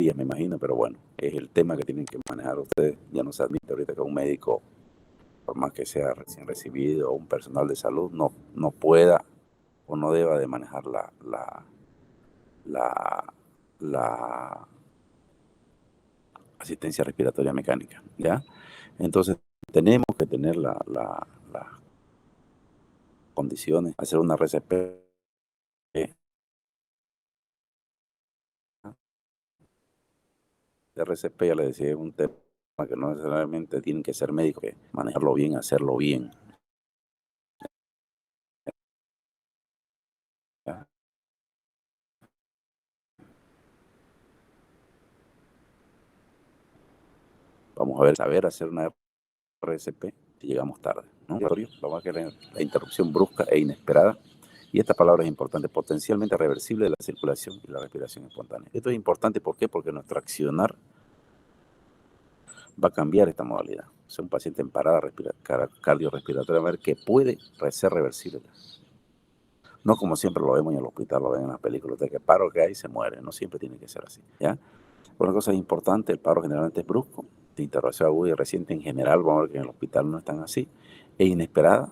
días, me imagino, pero bueno, es el tema que tienen que manejar ustedes. Ya no se admite ahorita que un médico, por más que sea recién recibido o un personal de salud, no pueda o no deba de manejar la, la asistencia respiratoria mecánica, ¿ya? Entonces, tenemos que tener las condiciones, hacer una RCP. De RCP, ya le decía, es un tema que no necesariamente tienen que ser médicos, que manejarlo bien, hacerlo bien, ¿ya? Vamos a ver, saber hacer una RCP y llegamos tarde, ¿no? Vamos a ver la interrupción brusca e inesperada. Y esta palabra es importante, potencialmente reversible de la circulación y la respiración espontánea. Esto es importante, ¿por qué? Porque nuestro accionar va a cambiar esta modalidad. O sea, un paciente en parada cardiorrespiratoria va a ver que puede ser reversible. No como siempre lo vemos en el hospital, lo ven en las películas, de que paro que hay se muere. No siempre tiene que ser así, ¿ya? Una cosa importante, el paro generalmente es brusco, de interrupción aguda y reciente en general, vamos a ver que en el hospital no están así, e inesperada,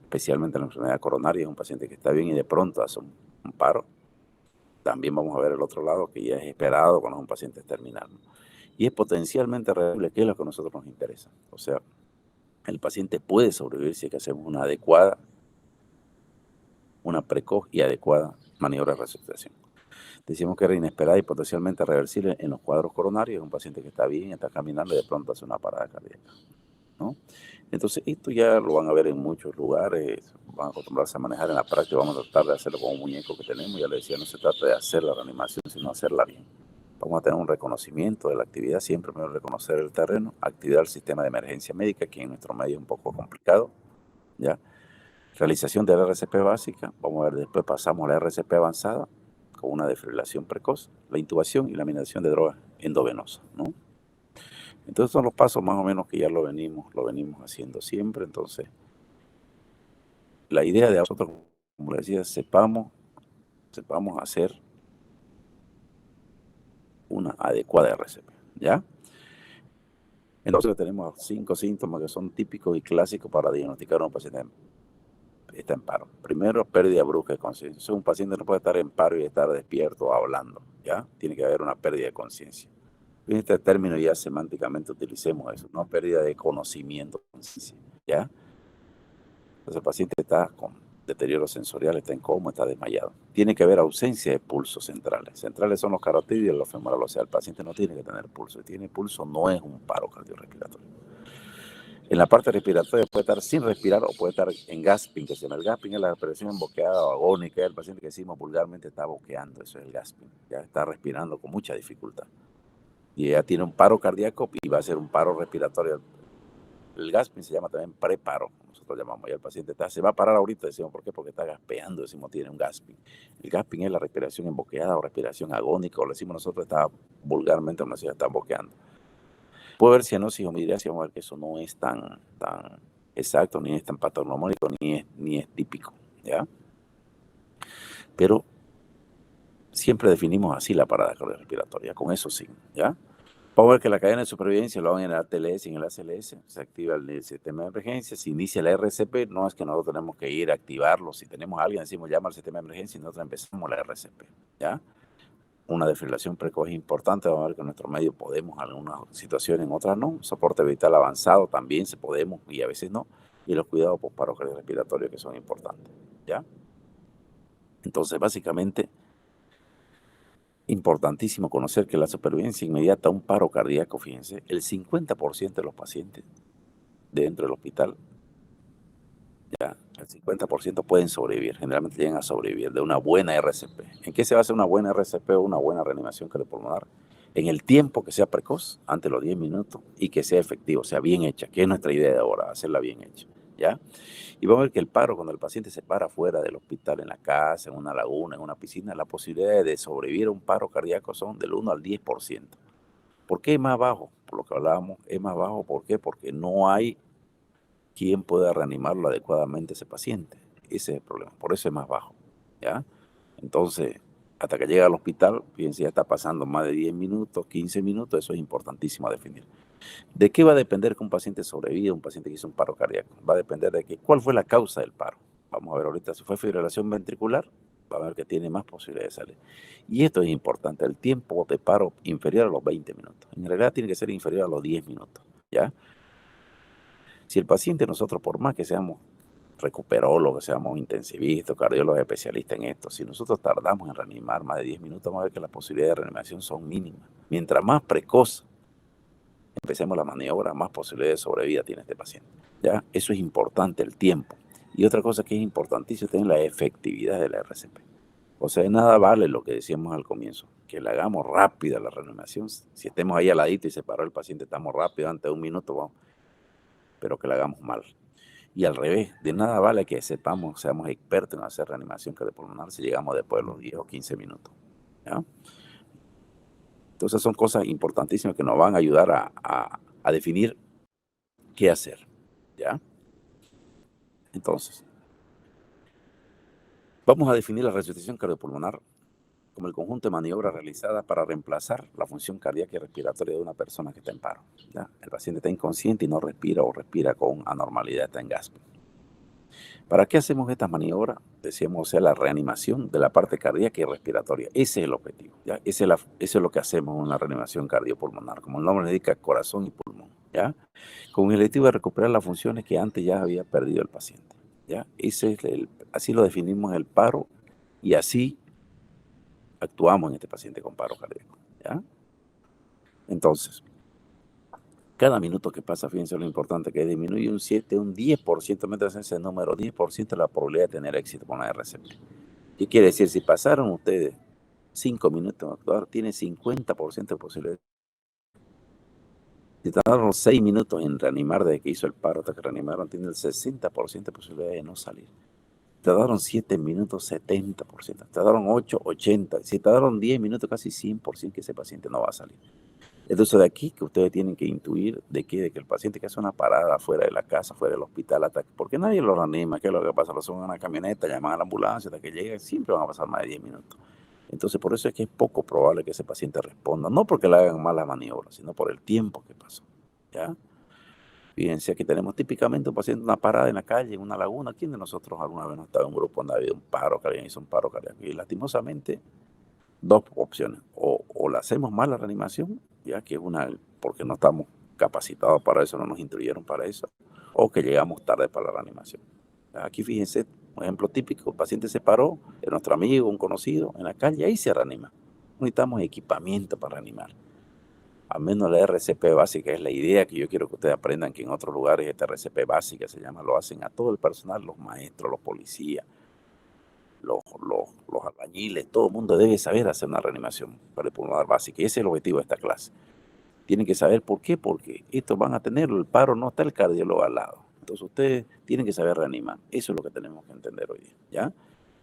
especialmente en la enfermedad coronaria, es un paciente que está bien y de pronto hace un paro. También vamos a ver el otro lado, que ya es esperado cuando un paciente es terminal, ¿no? Y es potencialmente reversible, que es lo que a nosotros nos interesa. O sea, el paciente puede sobrevivir si es que hacemos una adecuada, una precoz y adecuada maniobra de resucitación. Decimos que era inesperada y potencialmente reversible en los cuadros coronarios, un paciente que está bien, está caminando y de pronto hace una parada cardíaca, ¿no? Entonces, esto ya lo van a ver en muchos lugares, van a acostumbrarse a manejar en la práctica, vamos a tratar de hacerlo con un muñeco que tenemos, ya le decía, no se trata de hacer la reanimación, sino hacerla bien. Vamos a tener un reconocimiento de la actividad, siempre primero reconocer el terreno, activar el sistema de emergencia médica, que en nuestro medio es un poco complicado, ¿ya? Realización de la RCP básica, vamos a ver, después pasamos a la RCP avanzada, con una defibrilación precoz, la intubación y la administración de drogas endovenosas, ¿no? Entonces son los pasos más o menos que ya lo venimos haciendo siempre. Entonces, la idea de nosotros, como les decía, sepamos hacer una adecuada RCP, ¿ya? Entonces tenemos 5 síntomas que son típicos y clásicos para diagnosticar a un paciente que está en paro. Primero, pérdida brusca de conciencia. Un paciente no puede estar en paro y estar despierto hablando, ¿ya? Tiene que haber una pérdida de conciencia. En este término ya semánticamente utilicemos eso, no pérdida de conocimiento, ¿ya? Entonces el paciente está con deterioro sensorial, está en coma, está desmayado. Tiene que haber ausencia de pulsos centrales. Centrales son los carotídeos y los femorales, o sea, el paciente no tiene que tener pulso. Si tiene pulso no es un paro cardiorrespiratorio. En la parte respiratoria puede estar sin respirar o puede estar en gasping, que se llama el gasping, es la respiración emboqueada o agónica. El paciente que decimos vulgarmente está boqueando, eso es el gasping. Ya está respirando con mucha dificultad. Y ya tiene un paro cardíaco y va a ser un paro respiratorio. El gasping se llama también preparo, nosotros llamamos. Ya el paciente se va a parar ahorita, decimos, ¿por qué? Porque está gaspeando, decimos, tiene un gasping. El gasping es la respiración emboqueada o respiración agónica, o lo decimos nosotros, está vulgarmente, como decía, está boqueando. Puede haber cianosis o midriasis, vamos a ver que eso no es tan exacto, ni es tan patognomónico, ni es típico, ¿ya? Pero siempre definimos así la parada cardiorrespiratoria, con eso sí, ¿ya? Vamos a ver que la cadena de supervivencia lo hagan en el ATLS y en el ACLS, se activa el sistema de emergencia, se inicia la RCP, no es que nosotros tenemos que ir a activarlo, si tenemos a alguien decimos llama al sistema de emergencia y nosotros empezamos la RCP, ¿ya? Una desfibrilación precoz es importante, vamos a ver que en nuestro medio podemos en algunas situaciones, en otras no, soporte vital avanzado también se podemos y a veces no, y los cuidados por paro cardiorrespiratorio que son importantes, ¿ya? Entonces básicamente importantísimo conocer que la supervivencia inmediata a un paro cardíaco, fíjense, el 50% de los pacientes dentro del hospital, ya el 50% pueden sobrevivir, generalmente llegan a sobrevivir de una buena RCP. ¿En qué se basa una buena RCP o una buena reanimación cardiopulmonar? En el tiempo que sea precoz, antes de los 10 minutos, y que sea efectivo, sea bien hecha, que es nuestra idea de ahora, hacerla bien hecha, ¿ya? Y vamos a ver que el paro, cuando el paciente se para fuera del hospital, en la casa, en una laguna, en una piscina, las posibilidades de sobrevivir a un paro cardíaco son del 1 al 10%. ¿Por qué es más bajo? Por lo que hablábamos, es más bajo, ¿por qué? Porque no hay quien pueda reanimarlo adecuadamente a ese paciente. Ese es el problema, por eso es más bajo, ¿ya? Entonces, hasta que llega al hospital, fíjense, ya está pasando más de 10 minutos, 15 minutos, eso es importantísimo a definir. ¿De qué va a depender que un paciente sobreviva, un paciente que hizo un paro cardíaco? Va a depender de cuál fue la causa del paro. Vamos a ver ahorita, si fue fibrilación ventricular, va a ver que tiene más posibilidades de salir. Y esto es importante, el tiempo de paro inferior a los 20 minutos. En realidad tiene que ser inferior a los 10 minutos, ¿ya? Si el paciente, nosotros, por más que seamos recuperólogos, seamos intensivistas, cardiólogos especialistas en esto, si nosotros tardamos en reanimar más de 10 minutos, vamos a ver que las posibilidades de reanimación son mínimas. Mientras más precoz empecemos la maniobra, más posibilidades de sobrevida tiene este paciente. ¿Ya? Eso es importante, el tiempo. Y otra cosa que es importantísima es la efectividad de la RCP. O sea, de nada vale lo que decíamos al comienzo, que le hagamos rápida la reanimación. Si estemos ahí al ladito y se paró el paciente, estamos rápido, antes de un minuto, vamos, pero que la hagamos mal. Y al revés, de nada vale que sepamos, seamos expertos en hacer reanimación cardiopulmonar si llegamos después de los 10 o 15 minutos. ¿Ya? Entonces son cosas importantísimas que nos van a ayudar a definir qué hacer. ¿Ya? Entonces, vamos a definir la resucitación cardiopulmonar como el conjunto de maniobras realizadas para reemplazar la función cardíaca y respiratoria de una persona que está en paro. ¿Ya? El paciente está inconsciente y no respira o respira con anormalidad, está en gasping. ¿Para qué hacemos estas maniobras? Decíamos, o sea, la reanimación de la parte cardíaca y respiratoria. Ese es el objetivo. ¿Ya? Eso es lo que hacemos en la reanimación cardiopulmonar, como el nombre le indica, corazón y pulmón. ¿Ya? Con el objetivo de recuperar las funciones que antes ya había perdido el paciente. ¿Ya? Así lo definimos el paro y así actuamos en este paciente con paro cardíaco. ¿Ya? Entonces, cada minuto que pasa, fíjense lo importante que disminuye un 7, un 10%, metas ese número, 10% la probabilidad de tener éxito con la RCP. ¿Qué quiere decir? Si pasaron ustedes 5 minutos en actuar, tiene 50% de posibilidad. Si tardaron 6 minutos en reanimar desde que hizo el paro hasta que reanimaron, tiene el 60% de posibilidad de no salir. Tardaron 7 minutos, 70%. Tardaron 8, 80%. Si tardaron 10 minutos, casi 100% que ese paciente no va a salir. Entonces de aquí que ustedes tienen que intuir de que el paciente que hace una parada fuera de la casa, fuera del hospital, porque nadie lo reanima, ¿qué es lo que pasa? Lo suben a una camioneta, llaman a la ambulancia, hasta que llegue, siempre van a pasar más de 10 minutos. Entonces por eso es que es poco probable que ese paciente responda, no porque le hagan malas maniobras, sino por el tiempo que pasó. ¿Ya? Fíjense, aquí tenemos típicamente un paciente, una parada en la calle, en una laguna. ¿Quién de nosotros alguna vez no ha estado en un grupo donde ha habido un paro, que alguien hizo un paro cardíaco? Y lastimosamente, dos opciones. O la hacemos mal la reanimación, ya que es una, porque no estamos capacitados para eso, no nos instruyeron para eso, o que llegamos tarde para la reanimación. Aquí fíjense, un ejemplo típico, el paciente se paró, es nuestro amigo, un conocido, en la calle, ahí se reanima. No necesitamos equipamiento para reanimar. Al menos la RCP básica es la idea que yo quiero que ustedes aprendan, que en otros lugares esta RCP básica se llama, lo hacen a todo el personal, los maestros, los policías, los albañiles, todo el mundo debe saber hacer una reanimación cardiopulmonar básica. Y ese es el objetivo de esta clase. Tienen que saber por qué, porque estos van a tenerlo, el paro no está el cardiólogo al lado. Entonces ustedes tienen que saber reanimar. Eso es lo que tenemos que entender hoy día, ¿ya?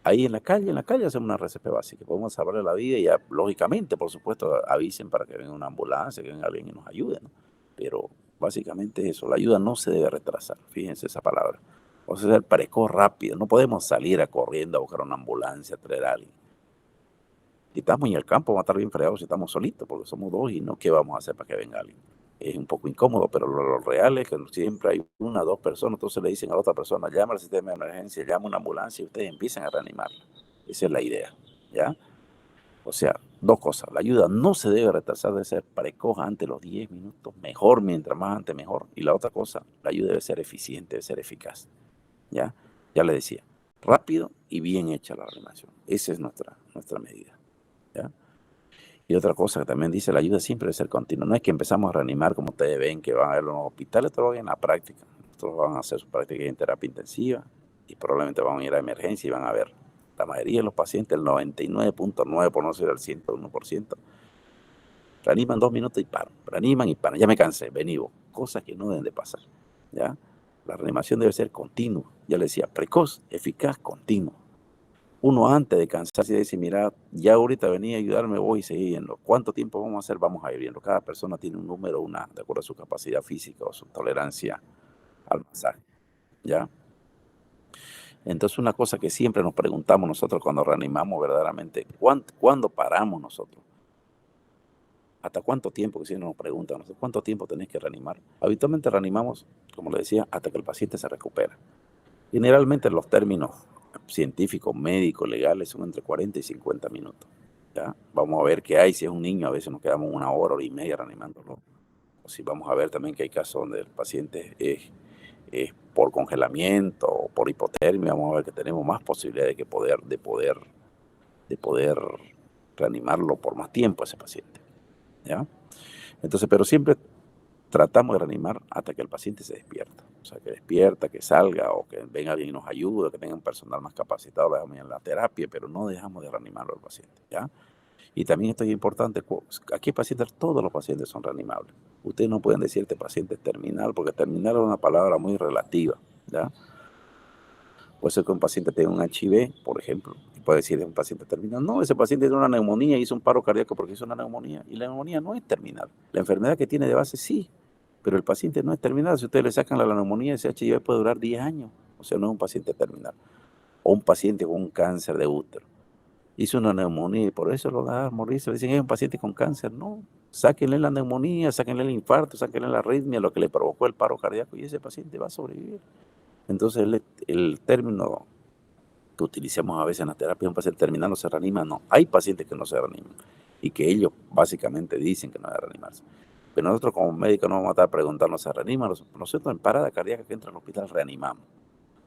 Ahí en la calle hacemos una RCP básica, podemos salvarle la vida y ya, lógicamente, por supuesto, avisen para que venga una ambulancia, que venga alguien y nos ayude, ¿no? Pero básicamente eso, la ayuda no se debe retrasar, fíjense esa palabra. O sea, ser precoz rápido, no podemos salir a corriendo a buscar una ambulancia, a traer a alguien. Si estamos en el campo, vamos a estar bien fregados si estamos solitos, porque somos dos y no, ¿qué vamos a hacer para que venga alguien? Es un poco incómodo, pero lo real es que siempre hay una o dos personas, entonces le dicen a la otra persona, llama al sistema de emergencia, llama a una ambulancia y ustedes empiezan a reanimarla. Esa es la idea, ¿ya? O sea, dos cosas, la ayuda no se debe retrasar, debe ser precoz antes de los 10 minutos, mejor, mientras más antes mejor. Y la otra cosa, la ayuda debe ser eficiente, debe ser eficaz, ¿ya? Ya le decía, rápido y bien hecha la reanimación. Esa es nuestra medida, ¿ya? Y otra cosa que también dice, la ayuda siempre debe ser continua. No es que empezamos a reanimar, como ustedes ven, que van a ver en los hospitales, esto lo ven en la práctica. Estos van a hacer su práctica en terapia intensiva y probablemente van a ir a emergencia y van a ver. La mayoría de los pacientes, el 99.9, por no ser el 101%, reaniman 2 minutos y paran. Reaniman y paran. Ya me cansé, vení vos. Cosas que no deben de pasar, ¿ya? La reanimación debe ser continua. Ya le decía, precoz, eficaz, continua. Uno antes de cansarse y decir, mira, ya ahorita venía a ayudarme, voy y seguí viendo. ¿Cuánto tiempo vamos a hacer? Vamos a ir viendo. Cada persona tiene un número, de acuerdo a su capacidad física o su tolerancia al masaje, ¿ya? Entonces, una cosa que siempre nos preguntamos nosotros cuando reanimamos verdaderamente, ¿cuándo paramos nosotros? ¿Hasta cuánto tiempo? Que si nos preguntan, ¿no? ¿Cuánto tiempo tenés que reanimar? Habitualmente reanimamos, como le decía, hasta que el paciente se recupera. Generalmente los términos científicos, médicos, legales son entre 40 y 50 minutos. ¿Ya? Vamos a ver qué hay. Si es un niño, a veces nos quedamos una hora y media reanimándolo. O si vamos a ver también que hay casos donde el paciente es por congelamiento o por hipotermia, vamos a ver que tenemos más posibilidad de poder reanimarlo por más tiempo a ese paciente. ¿Ya? Entonces, pero siempre tratamos de reanimar hasta que el paciente se despierta. O sea, que despierta, que salga o que venga alguien y nos ayude, que tenga un personal más capacitado en la terapia, pero no dejamos de reanimarlo al paciente, ¿ya? Y también esto es importante, aquí pacientes, todos los pacientes son reanimables. Ustedes no pueden decir este paciente es terminal, porque terminal es una palabra muy relativa, ¿ya? Puede ser que un paciente tenga un HIV, por ejemplo, y puede decir es un paciente terminal. No, ese paciente tiene una neumonía, hizo un paro cardíaco porque hizo una neumonía, y la neumonía no es terminal. La enfermedad que tiene de base sí, pero el paciente no es terminal. Si ustedes le sacan la neumonía, ese HIV puede durar 10 años, o sea, no es un paciente terminal. O un paciente con un cáncer de útero, hizo una neumonía y por eso lo da a morirse. Le dicen, es un paciente con cáncer. No, sáquenle la neumonía, sáquenle el infarto, sáquenle la arritmia, lo que le provocó el paro cardíaco, y ese paciente va a sobrevivir. Entonces, el término que utilizamos a veces en la terapia, un paciente terminal no se reanima, no. Hay pacientes que no se reaniman y que ellos básicamente dicen que no deben reanimarse. Pero nosotros como médicos no vamos a estar preguntando, ¿se reanima? Nosotros en parada cardíaca que entra al hospital reanimamos.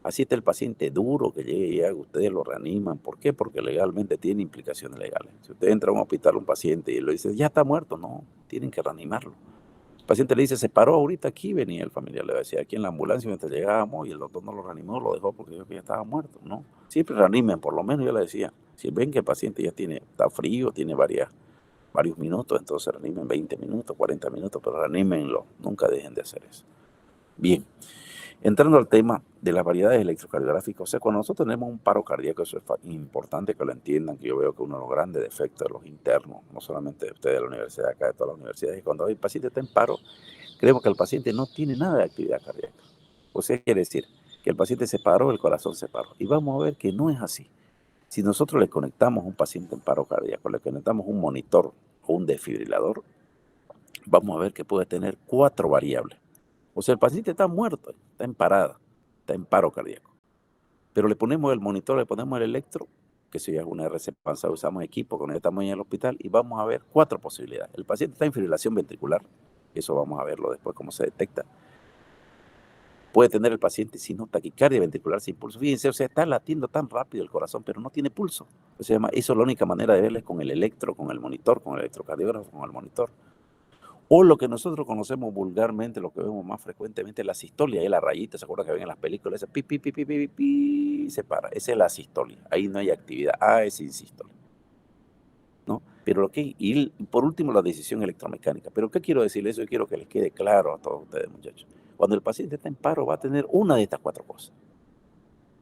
Así está el paciente duro que llegue y haga, ustedes lo reaniman. ¿Por qué? Porque legalmente tiene implicaciones legales. Si usted entra a un hospital, un paciente, y le dice, ya está muerto, no, tienen que reanimarlo. El paciente le dice, se paró ahorita aquí, venía el familiar, le decía, aquí en la ambulancia mientras llegábamos, y el doctor no lo reanimó, lo dejó porque dijo que ya estaba muerto. No, siempre reanimen, por lo menos yo le decía, si ven que el paciente ya está frío, tiene varios minutos, entonces reanimen 20 minutos, 40 minutos, pero reanímenlo, nunca dejen de hacer eso. Bien. Entrando al tema de las variedades electrocardiográficas, o sea, cuando nosotros tenemos un paro cardíaco, eso es importante que lo entiendan, que yo veo que uno de los grandes defectos de los internos, no solamente de ustedes de la universidad, acá de todas las universidades, es cuando el paciente está en paro, creemos que el paciente no tiene nada de actividad cardíaca. O sea, quiere decir que el paciente se paró, el corazón se paró. Y vamos a ver que no es así. Si nosotros le conectamos a un paciente en paro cardíaco, le conectamos un monitor o un desfibrilador, vamos a ver que puede tener 4 variables. O sea, el paciente está muerto, está en parada, está en paro cardíaco. Pero le ponemos el monitor, le ponemos el electro, que si es una RC panza, usamos equipo, conectamos en el hospital y vamos a ver 4 posibilidades. El paciente está en fibrilación ventricular, eso vamos a verlo después cómo se detecta. Puede tener el paciente sino taquicardia ventricular sin pulso. Fíjense, o sea, está latiendo tan rápido el corazón, pero no tiene pulso. O sea, eso es la única manera de verles con el electro, con el monitor, con el electrocardiógrafo, con el monitor. O lo que nosotros conocemos vulgarmente, lo que vemos más frecuentemente, la sistolia, ahí la rayita, ¿se acuerdan que ven en las películas? Esa pi, pi, pi, pi, pi, pi, pi, se para. Esa es la sistolia, ahí no hay actividad. Ah, es insístole, ¿no? Pero y por último, la decisión electromecánica. ¿Pero qué quiero decirles eso? Yo quiero que les quede claro a todos ustedes, muchachos. Cuando el paciente está en paro, va a tener una de estas 4 cosas.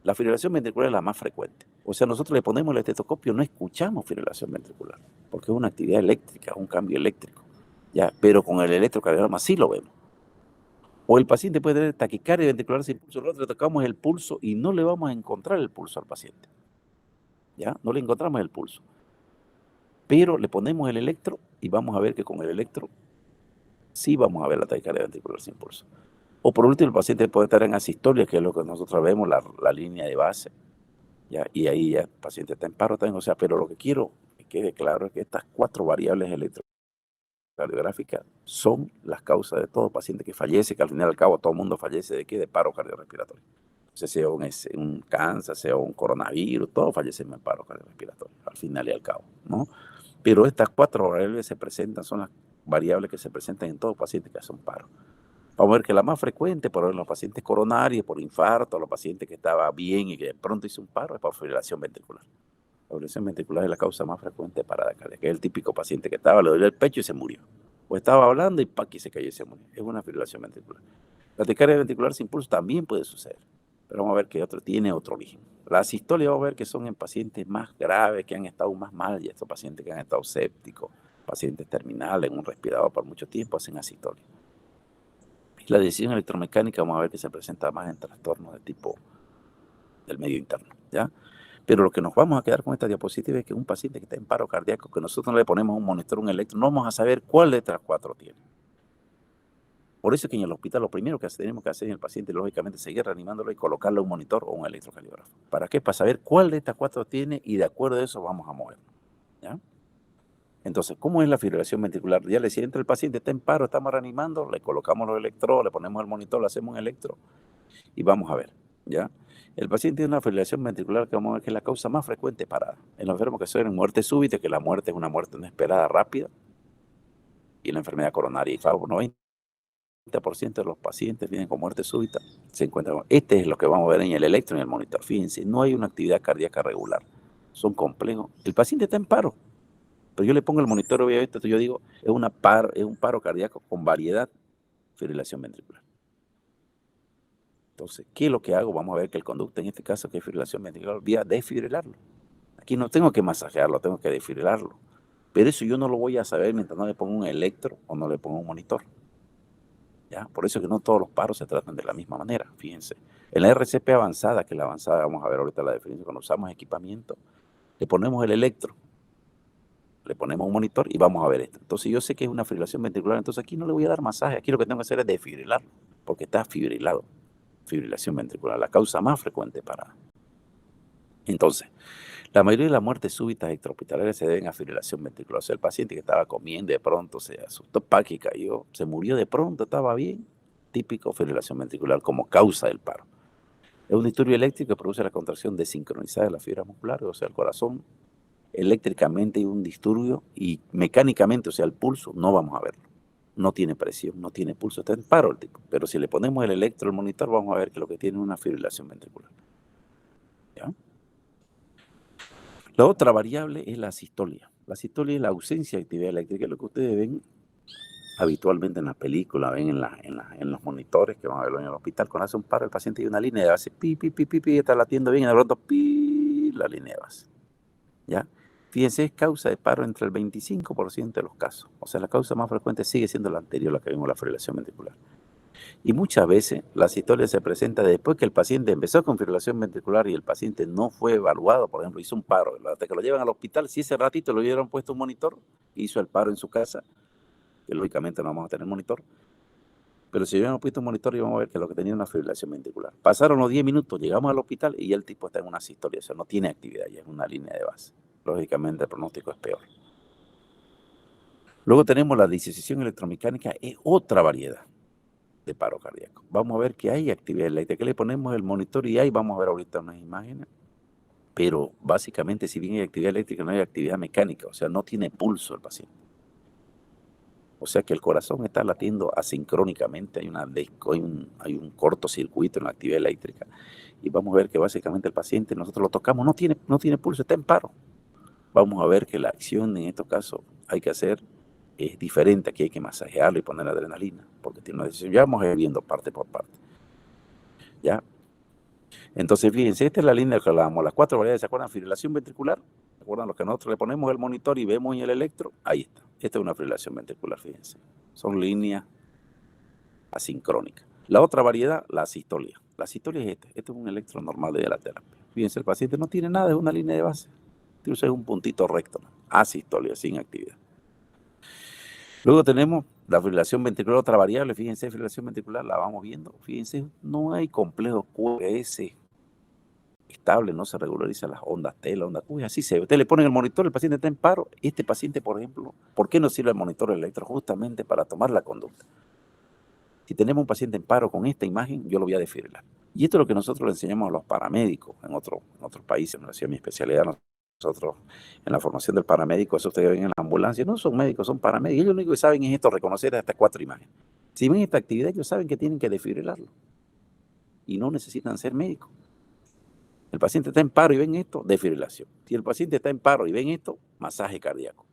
La fibrilación ventricular es la más frecuente. O sea, nosotros le ponemos el estetoscopio, no escuchamos fibrilación ventricular, porque es una actividad eléctrica, un cambio eléctrico. Ya, pero con el electrocardiograma sí lo vemos. O el paciente puede tener taquicardia ventricular sin pulso. Nosotros le tocamos el pulso y no le vamos a encontrar el pulso al paciente. ¿Ya? No le encontramos el pulso. Pero le ponemos el electro y vamos a ver que con el electro sí vamos a ver la taquicardia ventricular sin pulso. O por último, el paciente puede estar en asistolia, que es lo que nosotros vemos, la línea de base. ¿Ya? Y ahí ya el paciente está en paro también. O sea, pero lo que quiero que quede claro es que estas 4 variables electrocardiográficas son las causas de todo paciente que fallece, que al final y al cabo todo el mundo fallece de qué, de paro cardiorrespiratorio. Sea un cáncer, sea un coronavirus, todos fallecemos en paro cardiorrespiratorio, al final y al cabo, ¿no? Pero estas 4 variables se presentan, son las variables que se presentan en todo paciente que hacen paro. Vamos a ver que la más frecuente por los pacientes coronarios, por infarto, los pacientes que estaban bien y que de pronto hizo un paro, es por fibrilación ventricular. La fibrilación ventricular es la causa más frecuente de parada cardíaca, que es el típico paciente que estaba, le dolía el pecho y se murió. O estaba hablando y ¡pac! Y se cayó y se murió. Es una fibrilación ventricular. La taquicardia ventricular sin pulso también puede suceder, pero vamos a ver que tiene otro origen. La asistolia vamos a ver que son en pacientes más graves, que han estado más mal, y estos pacientes que han estado sépticos, pacientes terminales en un respirador por mucho tiempo, hacen asistolia. La decisión electromecánica vamos a ver que se presenta más en trastornos de tipo del medio interno, ¿ya? Pero lo que nos vamos a quedar con esta diapositiva es que un paciente que está en paro cardíaco, que nosotros no le ponemos un monitor, un electro, no vamos a saber cuál de estas cuatro tiene. Por eso es que en el hospital lo primero que tenemos que hacer en el paciente, lógicamente, es seguir reanimándolo y colocarle un monitor o un electrocardiógrafo. ¿Para qué? Para saber cuál de estas cuatro tiene y de acuerdo a eso vamos a moverlo, ¿ya? Entonces, ¿cómo es la fibrilación ventricular? Ya le decía, entra el paciente, está en paro, estamos reanimando, le colocamos los electrodos, le ponemos el monitor, le hacemos un electro y vamos a ver, ¿ya? El paciente tiene una fibrilación ventricular que vamos a ver que es la causa más frecuente parada. En los enfermos que suelen muerte súbita, que la muerte es una muerte inesperada, rápida, y la enfermedad coronaria y FAO, 90% de los pacientes vienen con muerte súbita, se encuentran. Este es lo que vamos a ver en el electro y en el monitor. Fíjense, no hay una actividad cardíaca regular. Son complejos. El paciente está en paro, pero yo le pongo el monitor, obviamente, yo digo, es un paro cardíaco con variedad, fibrilación ventricular. Entonces, ¿qué es lo que hago? Vamos a ver que el conducto, en este caso, que es fibrilación ventricular, voy a desfibrilarlo. Aquí no tengo que masajearlo, tengo que desfibrilarlo. Pero eso yo no lo voy a saber mientras no le pongo un electro o no le pongo un monitor, ¿ya? Por eso que no todos los paros se tratan de la misma manera, fíjense. En la RCP avanzada, que la avanzada, vamos a ver ahorita la diferencia, cuando usamos equipamiento, le ponemos el electro, le ponemos un monitor y vamos a ver esto. Entonces yo sé que es una fibrilación ventricular, entonces aquí no le voy a dar masaje, aquí lo que tengo que hacer es desfibrilarlo, porque está fibrilado. Fibrilación ventricular, la causa más frecuente para. Entonces, la mayoría de las muertes súbitas extrahospitalarias se deben a fibrilación ventricular. O sea, el paciente que estaba comiendo de pronto se asustó, y cayó, se murió de pronto, estaba bien. Típico fibrilación ventricular como causa del paro. Es un disturbio eléctrico que produce la contracción desincronizada de las fibras musculares, o sea, el corazón eléctricamente hay un disturbio y mecánicamente, o sea, el pulso, no vamos a verlo. No tiene presión, no tiene pulso, está en paro el tipo. Pero si le ponemos el electro, el monitor, vamos a ver que lo que tiene es una fibrilación ventricular, ¿ya? La otra variable es la sistolia. La sistolia es la ausencia de actividad eléctrica, lo que ustedes ven habitualmente en las películas, ven en los monitores que van a verlo en el hospital. Cuando hace un paro, el paciente hay una línea de base, pi, pi, pi, pi, pi, está latiendo bien, y de pronto, pi, la línea de base, ¿ya? Fíjense, es causa de paro entre el 25% de los casos. O sea, la causa más frecuente sigue siendo la anterior, la que vimos, la fibrilación ventricular. Y muchas veces la sistolia se presenta después que el paciente empezó con fibrilación ventricular y el paciente no fue evaluado, por ejemplo, hizo un paro, hasta que lo llevan al hospital, si ese ratito le hubieran puesto un monitor, hizo el paro en su casa, que lógicamente no vamos a tener monitor, pero si hubiéramos puesto un monitor íbamos a ver que lo que tenía era una fibrilación ventricular. Pasaron los 10 minutos, llegamos al hospital y ya el tipo está en una sistolia, o sea, no tiene actividad, ya es una línea de base. Lógicamente el pronóstico es peor. Luego tenemos la disección electromecánica, es otra variedad de paro cardíaco. Vamos a ver que hay actividad eléctrica. Le ponemos el monitor y ahí vamos a ver ahorita unas imágenes. Pero básicamente, si bien hay actividad eléctrica, no hay actividad mecánica. O sea, no tiene pulso el paciente. O sea que el corazón está latiendo asincrónicamente. Hay un cortocircuito en la actividad eléctrica. Y vamos a ver que básicamente el paciente, nosotros lo tocamos, no tiene pulso, está en paro. Vamos a ver que la acción en estos casos hay que hacer es diferente. Aquí hay que masajearlo y poner adrenalina, porque tiene una decisión. Ya vamos a ir viendo parte por parte, ¿ya? Entonces, fíjense, esta es la línea que hablábamos, las cuatro variedades, ¿se acuerdan? Fibrilación ventricular, ¿se acuerdan? Lo que nosotros le ponemos el monitor y vemos en el electro, ahí está. Esta es una fibrilación ventricular, fíjense. Son líneas asincrónicas. La otra variedad, la asistolia. La asistolia es esta. Este es un electro normal de la terapia. Fíjense, el paciente no tiene nada, es una línea de base. Es un puntito recto, ¿no? Asistolia, sin actividad. Luego tenemos la fibrilación ventricular, otra variable. Fíjense, fibrilación ventricular, la vamos viendo. Fíjense, no hay complejo QS estable, no se regulariza las ondas T, la onda Q, así se ve. Usted le ponen el monitor, el paciente está en paro. Este paciente, por ejemplo, ¿por qué no sirve el monitor electro? Justamente para tomar la conducta. Si tenemos un paciente en paro con esta imagen, yo lo voy a desfibrilar. Y esto es lo que nosotros le enseñamos a los paramédicos en otros países. Me hacía mi especialidad. Nosotros, en la formación del paramédico, eso ustedes ven en la ambulancia, no son médicos, son paramédicos. Ellos lo único que saben es esto, reconocer estas cuatro imágenes. Si ven esta actividad, ellos saben que tienen que desfibrilarlo. Y no necesitan ser médicos. El paciente está en paro y ven esto, desfibrilación. Si el paciente está en paro y ven esto, masaje cardíaco.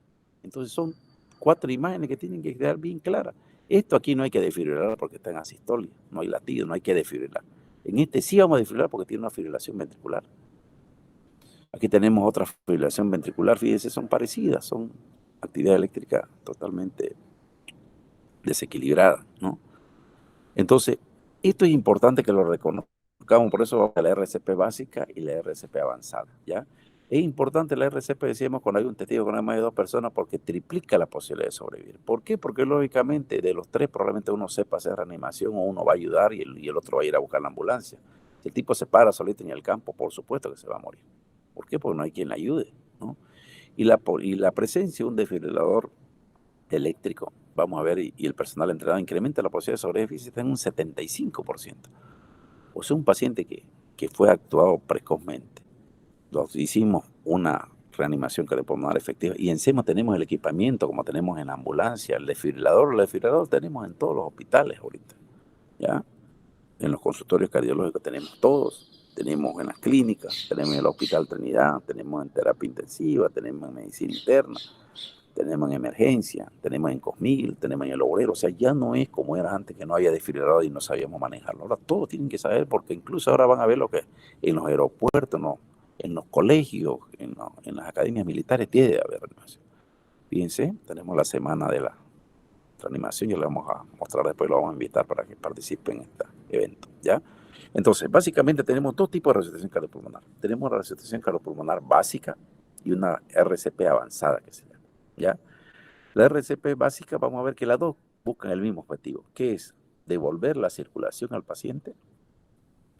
Entonces son cuatro imágenes que tienen que quedar bien claras. Esto aquí no hay que desfibrilar porque está en asistolia, no hay latido, no hay que desfibrilar. En este sí vamos a desfibrilar porque tiene una fibrilación ventricular. Aquí tenemos otra fibrilación ventricular, fíjense, son parecidas, son actividad eléctrica totalmente desequilibrada, ¿no? Entonces, esto es importante que lo reconozcan Tocamos por eso la RCP básica y la RCP avanzada, ¿ya? Es importante la RCP, decíamos, cuando hay un testigo con más de 2 personas, porque triplica la posibilidad de sobrevivir. ¿Por qué? Porque lógicamente de los 3 probablemente uno sepa hacer reanimación o uno va a ayudar y el otro va a ir a buscar la ambulancia. Si el tipo se para solito en el campo, por supuesto que se va a morir. ¿Por qué? Porque no hay quien le ayude, ¿no? Y la presencia de un desfibrilador eléctrico, vamos a ver, y el personal entrenado incrementa la posibilidad de sobrevivir en un 75%. O sea, un paciente que fue actuado precozmente, hicimos una reanimación cardiopulmonar efectiva y encima tenemos el equipamiento como tenemos en la ambulancia, el desfibrilador tenemos en todos los hospitales ahorita, ¿ya? En los consultorios cardiológicos tenemos todos, tenemos en las clínicas, tenemos en el Hospital Trinidad, tenemos en terapia intensiva, tenemos en medicina interna, tenemos en emergencia, tenemos en Cosmil, tenemos en el Obrero. O sea, ya no es como era antes, que no había desfibrilador y no sabíamos manejarlo. Ahora todos tienen que saber, porque incluso ahora van a ver lo que en los aeropuertos, no, en los colegios, en las academias militares tiene que haber reanimación. Fíjense, tenemos la semana de la reanimación, y le vamos a mostrar después, lo vamos a invitar para que participen en este evento, ¿ya? Entonces, básicamente tenemos 2 tipos de resucitación cardiopulmonar. Tenemos la resucitación cardiopulmonar básica y una RCP avanzada, que se llama, ¿ya? La RCP básica, vamos a ver que las 2 buscan el mismo objetivo, que es devolver la circulación al paciente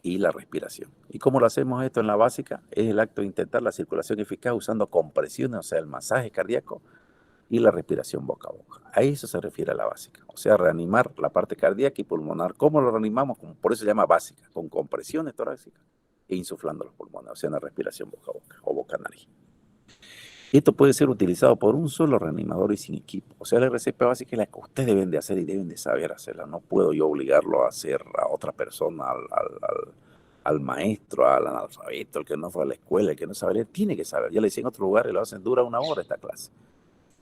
y la respiración. ¿Y cómo lo hacemos esto en la básica? Es el acto de intentar la circulación eficaz usando compresiones, o sea, el masaje cardíaco y la respiración boca a boca. A eso se refiere a la básica, o sea, reanimar la parte cardíaca y pulmonar. ¿Cómo lo reanimamos? Por eso se llama básica, con compresiones torácicas e insuflando los pulmones, o sea, una respiración boca a boca o boca-nariz. Esto puede ser utilizado por un solo reanimador y sin equipo. O sea, la RCP básica es la que ustedes deben de hacer y deben de saber hacerla. No puedo yo obligarlo a hacer a otra persona, al maestro, al analfabeto, el que no fue a la escuela, el que no sabe leer. Tiene que saber. Ya le decía en otro lugar y lo hacen, dura 1 hora esta clase.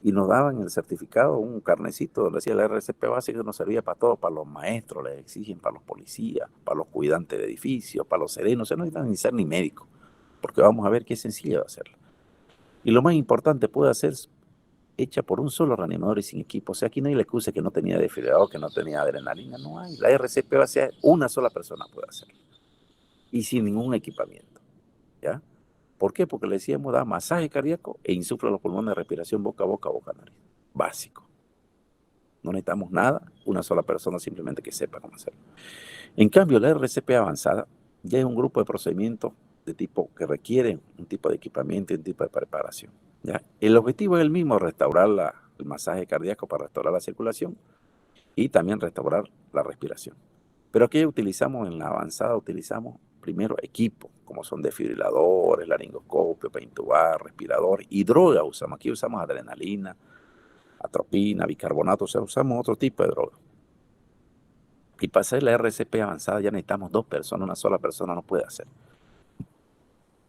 Y nos daban el certificado, un carnecito donde decía la RCP básica, que nos servía para todo, para los maestros, les exigen, para los policías, para los cuidantes de edificios, para los serenos. O sea, no necesitan ni ser ni médicos, porque vamos a ver que es sencillo de hacerlo. Y lo más importante, puede ser hecha por un solo reanimador y sin equipo. O sea, aquí no hay la excusa que no tenía desfibrilador, que no tenía adrenalina, no hay. La RCP va a ser una sola persona puede hacerlo. Y sin ningún equipamiento, ¿ya? ¿Por qué? Porque le decíamos, da masaje cardíaco e insufla los pulmones de respiración boca a boca, boca a nariz. Básico. No necesitamos nada, una sola persona simplemente que sepa cómo hacerlo. En cambio, la RCP avanzada ya es un grupo de procedimientos de tipo que requieren un tipo de equipamiento y un tipo de preparación, ¿ya? El objetivo es el mismo, restaurar el masaje cardíaco para restaurar la circulación y también restaurar la respiración. Pero aquí utilizamos, en la avanzada, utilizamos primero equipo, como son desfibriladores, laringoscopio para intubar, respirador y droga usamos. Aquí usamos adrenalina, atropina, bicarbonato, o sea, usamos otro tipo de droga. Y para hacer la RCP avanzada ya necesitamos 2 personas, una sola persona no puede hacer.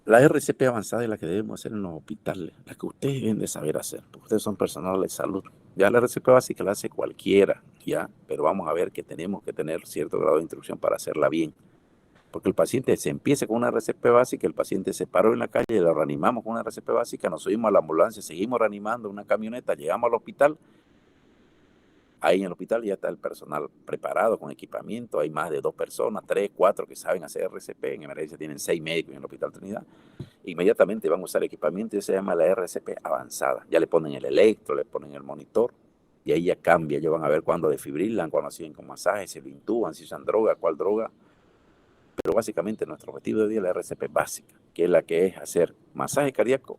La RCP avanzada es la que debemos hacer en los hospitales, la que ustedes deben de saber hacer, porque ustedes son personal de salud. Ya la RCP básica la hace cualquiera, ya, pero vamos a ver que tenemos que tener cierto grado de instrucción para hacerla bien. Porque el paciente se empieza con una RCP básica, el paciente se paró en la calle, lo reanimamos con una RCP básica, nos subimos a la ambulancia, seguimos reanimando una camioneta, llegamos al hospital. Ahí en el hospital ya está el personal preparado con equipamiento, hay más de 2 personas, 3, 4 que saben hacer RCP, en emergencia tienen 6 médicos en el Hospital Trinidad. Inmediatamente van a usar equipamiento y se llama la RCP avanzada. Ya le ponen el electro, le ponen el monitor y ahí ya cambia, ya van a ver cuándo desfibrilan, cuándo siguen con masajes, si lo intuban, si usan droga, cuál droga. Pero básicamente nuestro objetivo de día es la RCP básica, que es la que es hacer masaje cardíaco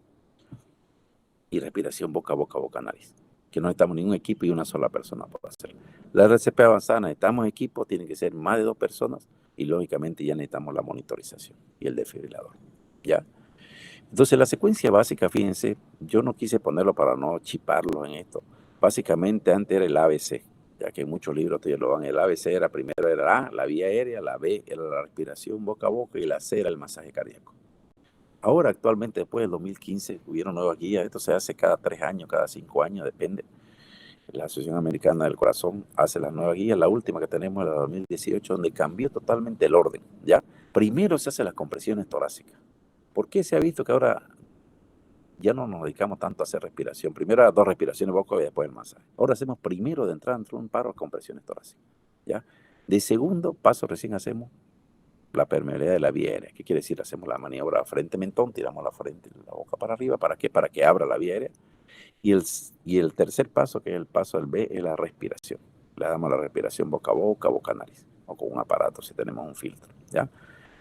y respiración boca a boca, boca a nariz. Que no necesitamos ningún equipo y una sola persona para hacerlo. La RCP avanzada necesitamos equipo, tiene que ser más de 2 personas y lógicamente ya necesitamos la monitorización y el desfibrilador, ¿ya? Entonces la secuencia básica, fíjense, yo no quise ponerlo para no chiparlo en esto. Básicamente antes era el ABC, ya que en muchos libros todavía lo van. El ABC era primero era A, la vía aérea, la B era la respiración boca a boca y la C era el masaje cardíaco. Ahora actualmente, después del 2015, hubieron nuevas guías. Esto se hace cada 3 años, cada 5 años, depende. La Asociación Americana del Corazón hace las nuevas guías. La última que tenemos es la de 2018, donde cambió totalmente el orden, ¿ya? Primero se hacen las compresiones torácicas. ¿Por qué se ha visto que ahora ya no nos dedicamos tanto a hacer respiración? Primero a 2 respiraciones boca y después el masaje. Ahora hacemos primero de entrada entre un paro compresiones torácicas, ¿ya? De segundo paso recién hacemos la permeabilidad de la vía aérea. ¿Qué quiere decir? Hacemos la maniobra frente-mentón, tiramos la frente y la boca para arriba. ¿Para qué? Para que abra la vía aérea. Y el tercer paso, que es el paso del B, es la respiración. Le damos la respiración boca a boca, boca a nariz, o con un aparato si tenemos un filtro, ¿ya?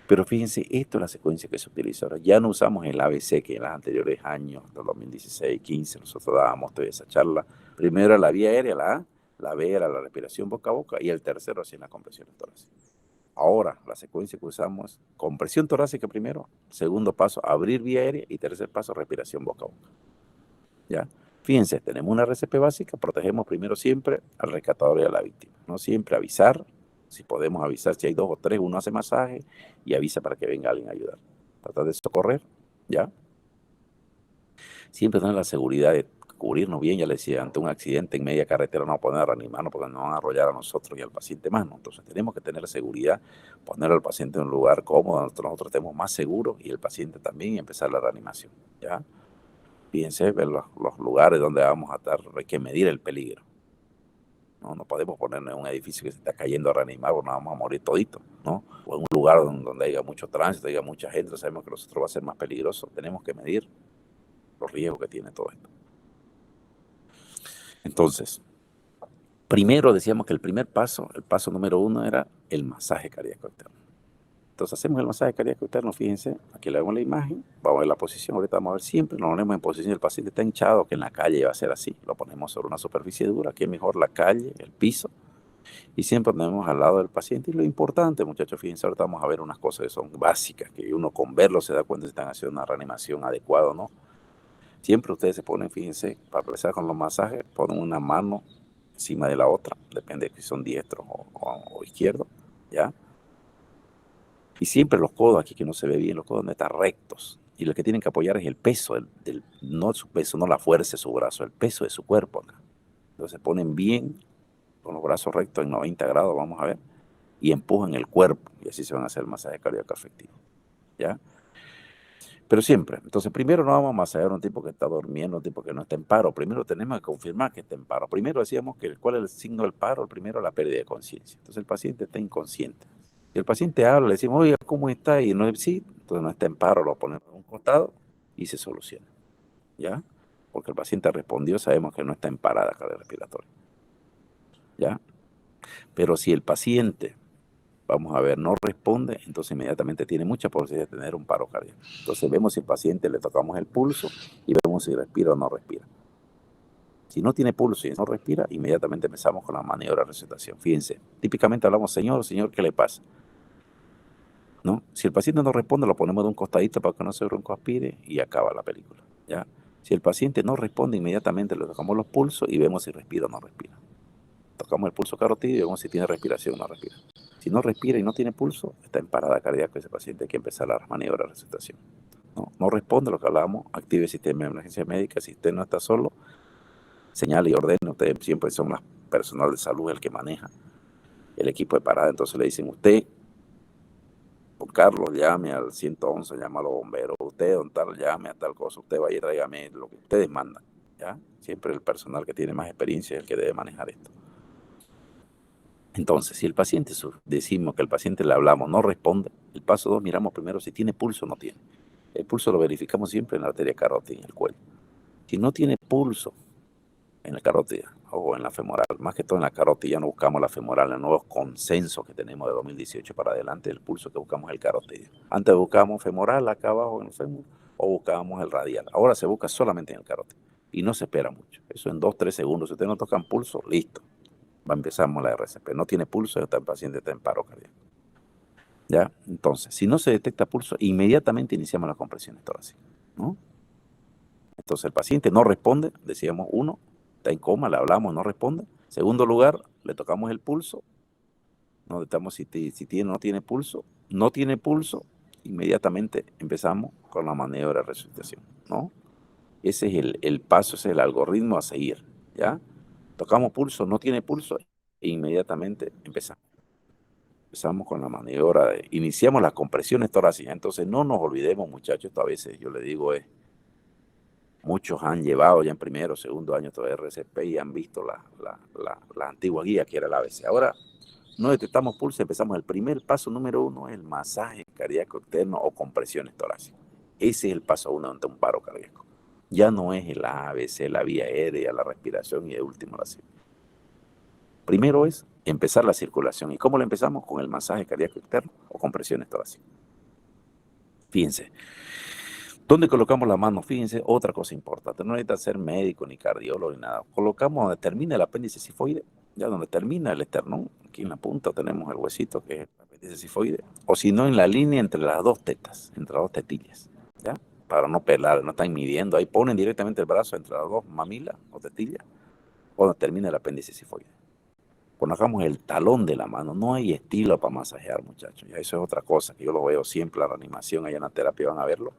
Pero fíjense, esto es la secuencia que se utiliza ahora. Ya no usamos el ABC que en los anteriores años, del 2016, 15, nosotros dábamos toda esa charla. Primero era la vía aérea, la A, la B era la respiración boca a boca y el tercero hacía la compresión torácica. Ahora, la secuencia que usamos es compresión torácica primero, segundo paso, abrir vía aérea y tercer paso, respiración boca a boca. ¿Ya? Fíjense, tenemos una RCP básica, protegemos primero siempre al rescatador y a la víctima. No siempre avisar, si podemos avisar, si hay 2 o 3, uno hace masaje y avisa para que venga alguien a ayudar. Tratar de socorrer, ¿ya? Siempre tener la seguridad de cubrirnos bien, ya les decía, ante un accidente en media carretera no vamos a poner a reanimarnos porque nos van a arrollar a nosotros y al paciente más, ¿no? Entonces tenemos que tener seguridad, poner al paciente en un lugar cómodo, donde nosotros estemos más seguros y el paciente también y empezar la reanimación, ¿ya? Fíjense, ver los lugares donde vamos a estar, hay que medir el peligro. No, no podemos ponernos en un edificio que se está cayendo a reanimar porque nos vamos a morir toditos, ¿no? O en un lugar donde haya mucho tránsito, haya mucha gente, sabemos que nosotros va a ser más peligroso. Tenemos que medir los riesgos que tiene todo esto. Entonces, primero decíamos que el paso número 1 era el masaje cardíaco externo. Entonces hacemos el masaje cardíaco externo, fíjense, aquí le vemos la imagen, vamos a ver la posición, ahorita vamos a ver siempre, nos ponemos en posición, el paciente está hinchado, que en la calle va a ser así, lo ponemos sobre una superficie dura, aquí es mejor la calle, el piso, y siempre ponemos al lado del paciente. Y lo importante, muchachos, fíjense, ahorita vamos a ver unas cosas que son básicas, que uno con verlo se da cuenta si están haciendo una reanimación adecuada o no. Siempre ustedes se ponen, fíjense, para empezar con los masajes, ponen una mano encima de la otra, depende de si son diestros o izquierdos, ¿ya? Y siempre los codos aquí, que no se ve bien, los codos no están rectos. Y lo que tienen que apoyar es el peso, no su peso, no la fuerza de su brazo, el peso de su cuerpo acá. Entonces se ponen bien, con los brazos rectos en 90 grados, vamos a ver, y empujan el cuerpo. Y así se van a hacer el masaje cardíaco efectivo. ¿Ya? Pero siempre, entonces primero no vamos a masajear a un tipo que está durmiendo, un tipo que no está en paro. Primero tenemos que confirmar que está en paro. Primero decíamos que cuál es el signo del paro, el primero la pérdida de conciencia. Entonces el paciente está inconsciente. Si el paciente habla, le decimos, oiga, ¿cómo está? Y no es sí, entonces no está en paro, lo ponemos a un costado y se soluciona. ¿Ya? Porque el paciente respondió, sabemos que no está en parada cardiorrespiratoria. ¿Ya? Pero si el paciente, vamos a ver, no responde, entonces inmediatamente tiene mucha posibilidad de tener un paro cardíaco. Entonces vemos si el paciente le tocamos el pulso y vemos si respira o no respira. Si no tiene pulso y no respira, inmediatamente empezamos con la maniobra de resucitación. Fíjense, típicamente hablamos, señor, ¿qué le pasa? ¿No? Si el paciente no responde, lo ponemos de un costadito para que no se broncoaspire y acaba la película. ¿Ya? Si el paciente no responde, inmediatamente le tocamos los pulsos y vemos si respira o no respira. Tocamos el pulso carotídeo y vemos si tiene respiración o no respira. Si no respira y no tiene pulso, está en parada cardíaca ese paciente, hay que empezar la maniobra de resucitación. No responde lo que hablábamos, active el sistema de emergencia médica. Si usted no está solo, señale y ordene. Ustedes siempre son las personal de salud el que maneja el equipo de parada. Entonces le dicen, usted, don Carlos, llame al 111, llama a los bomberos. Usted, don tal, llame a tal cosa. Usted vaya y tráigame lo que ustedes mandan. ¿Ya? Siempre el personal que tiene más experiencia es el que debe manejar esto. Entonces, si el paciente, decimos que el paciente le hablamos, no responde, el paso 2 miramos primero si tiene pulso o no tiene. El pulso lo verificamos siempre en la arteria carótida, en el cuello. Si no tiene pulso en la carótida o en la femoral, más que todo en la carótida, ya no buscamos la femoral, en los nuevos consensos que tenemos de 2018 para adelante, el pulso que buscamos es el carótido. Antes buscábamos femoral acá abajo en el fémur o buscábamos el radial. Ahora se busca solamente en el carótido y no se espera mucho. Eso en 2-3 segundos. Si ustedes no tocan pulso, listo. Empezamos la RCP. No tiene pulso, el paciente está en paro cardíaco. ¿Ya? Entonces, si no se detecta pulso, inmediatamente iniciamos las compresiones torácicas, ¿no? Entonces, el paciente no responde, decíamos, uno, está en coma, le hablamos, no responde. Segundo lugar, le tocamos el pulso, no detectamos si tiene o no tiene pulso. No tiene pulso, inmediatamente empezamos con la maniobra de resucitación, ¿no? Ese es el paso, ese es el algoritmo a seguir, ¿ya? Tocamos pulso, no tiene pulso, e inmediatamente empezamos con la maniobra, iniciamos las compresiones torácicas. Entonces no nos olvidemos, muchachos, esto a veces yo le digo es, Muchos han llevado ya en primero o segundo año todo RCP y han visto la antigua guía que era el ABC. Ahora no detectamos pulso, empezamos. El primer paso número 1 es el masaje cardíaco externo o compresiones torácicas. Ese es el paso 1 ante un paro cardíaco. Ya no es el ABC, la vía aérea, la respiración y el último la circulación. Primero es empezar la circulación. ¿Y cómo lo empezamos? Con el masaje cardíaco externo o compresiones torácicas. Fíjense, ¿dónde colocamos la mano? Fíjense, otra cosa importante. No necesita ser médico, ni cardiólogo, ni nada. Colocamos donde termina el apéndice cifoide, ya donde termina el esternón. Aquí en la punta tenemos el huesito que es el apéndice cifoide. O si no, en la línea entre las dos tetas, entre las dos tetillas. ¿Ya? Para no pelar, no están midiendo. Ahí ponen directamente el brazo entre las dos mamilas o tetillas, o donde termina el apéndice cifoide. Colocamos el talón de la mano. No hay estilo para masajear, muchachos. Ya eso es otra cosa que yo lo veo siempre en la reanimación, allá en la terapia van a verlo.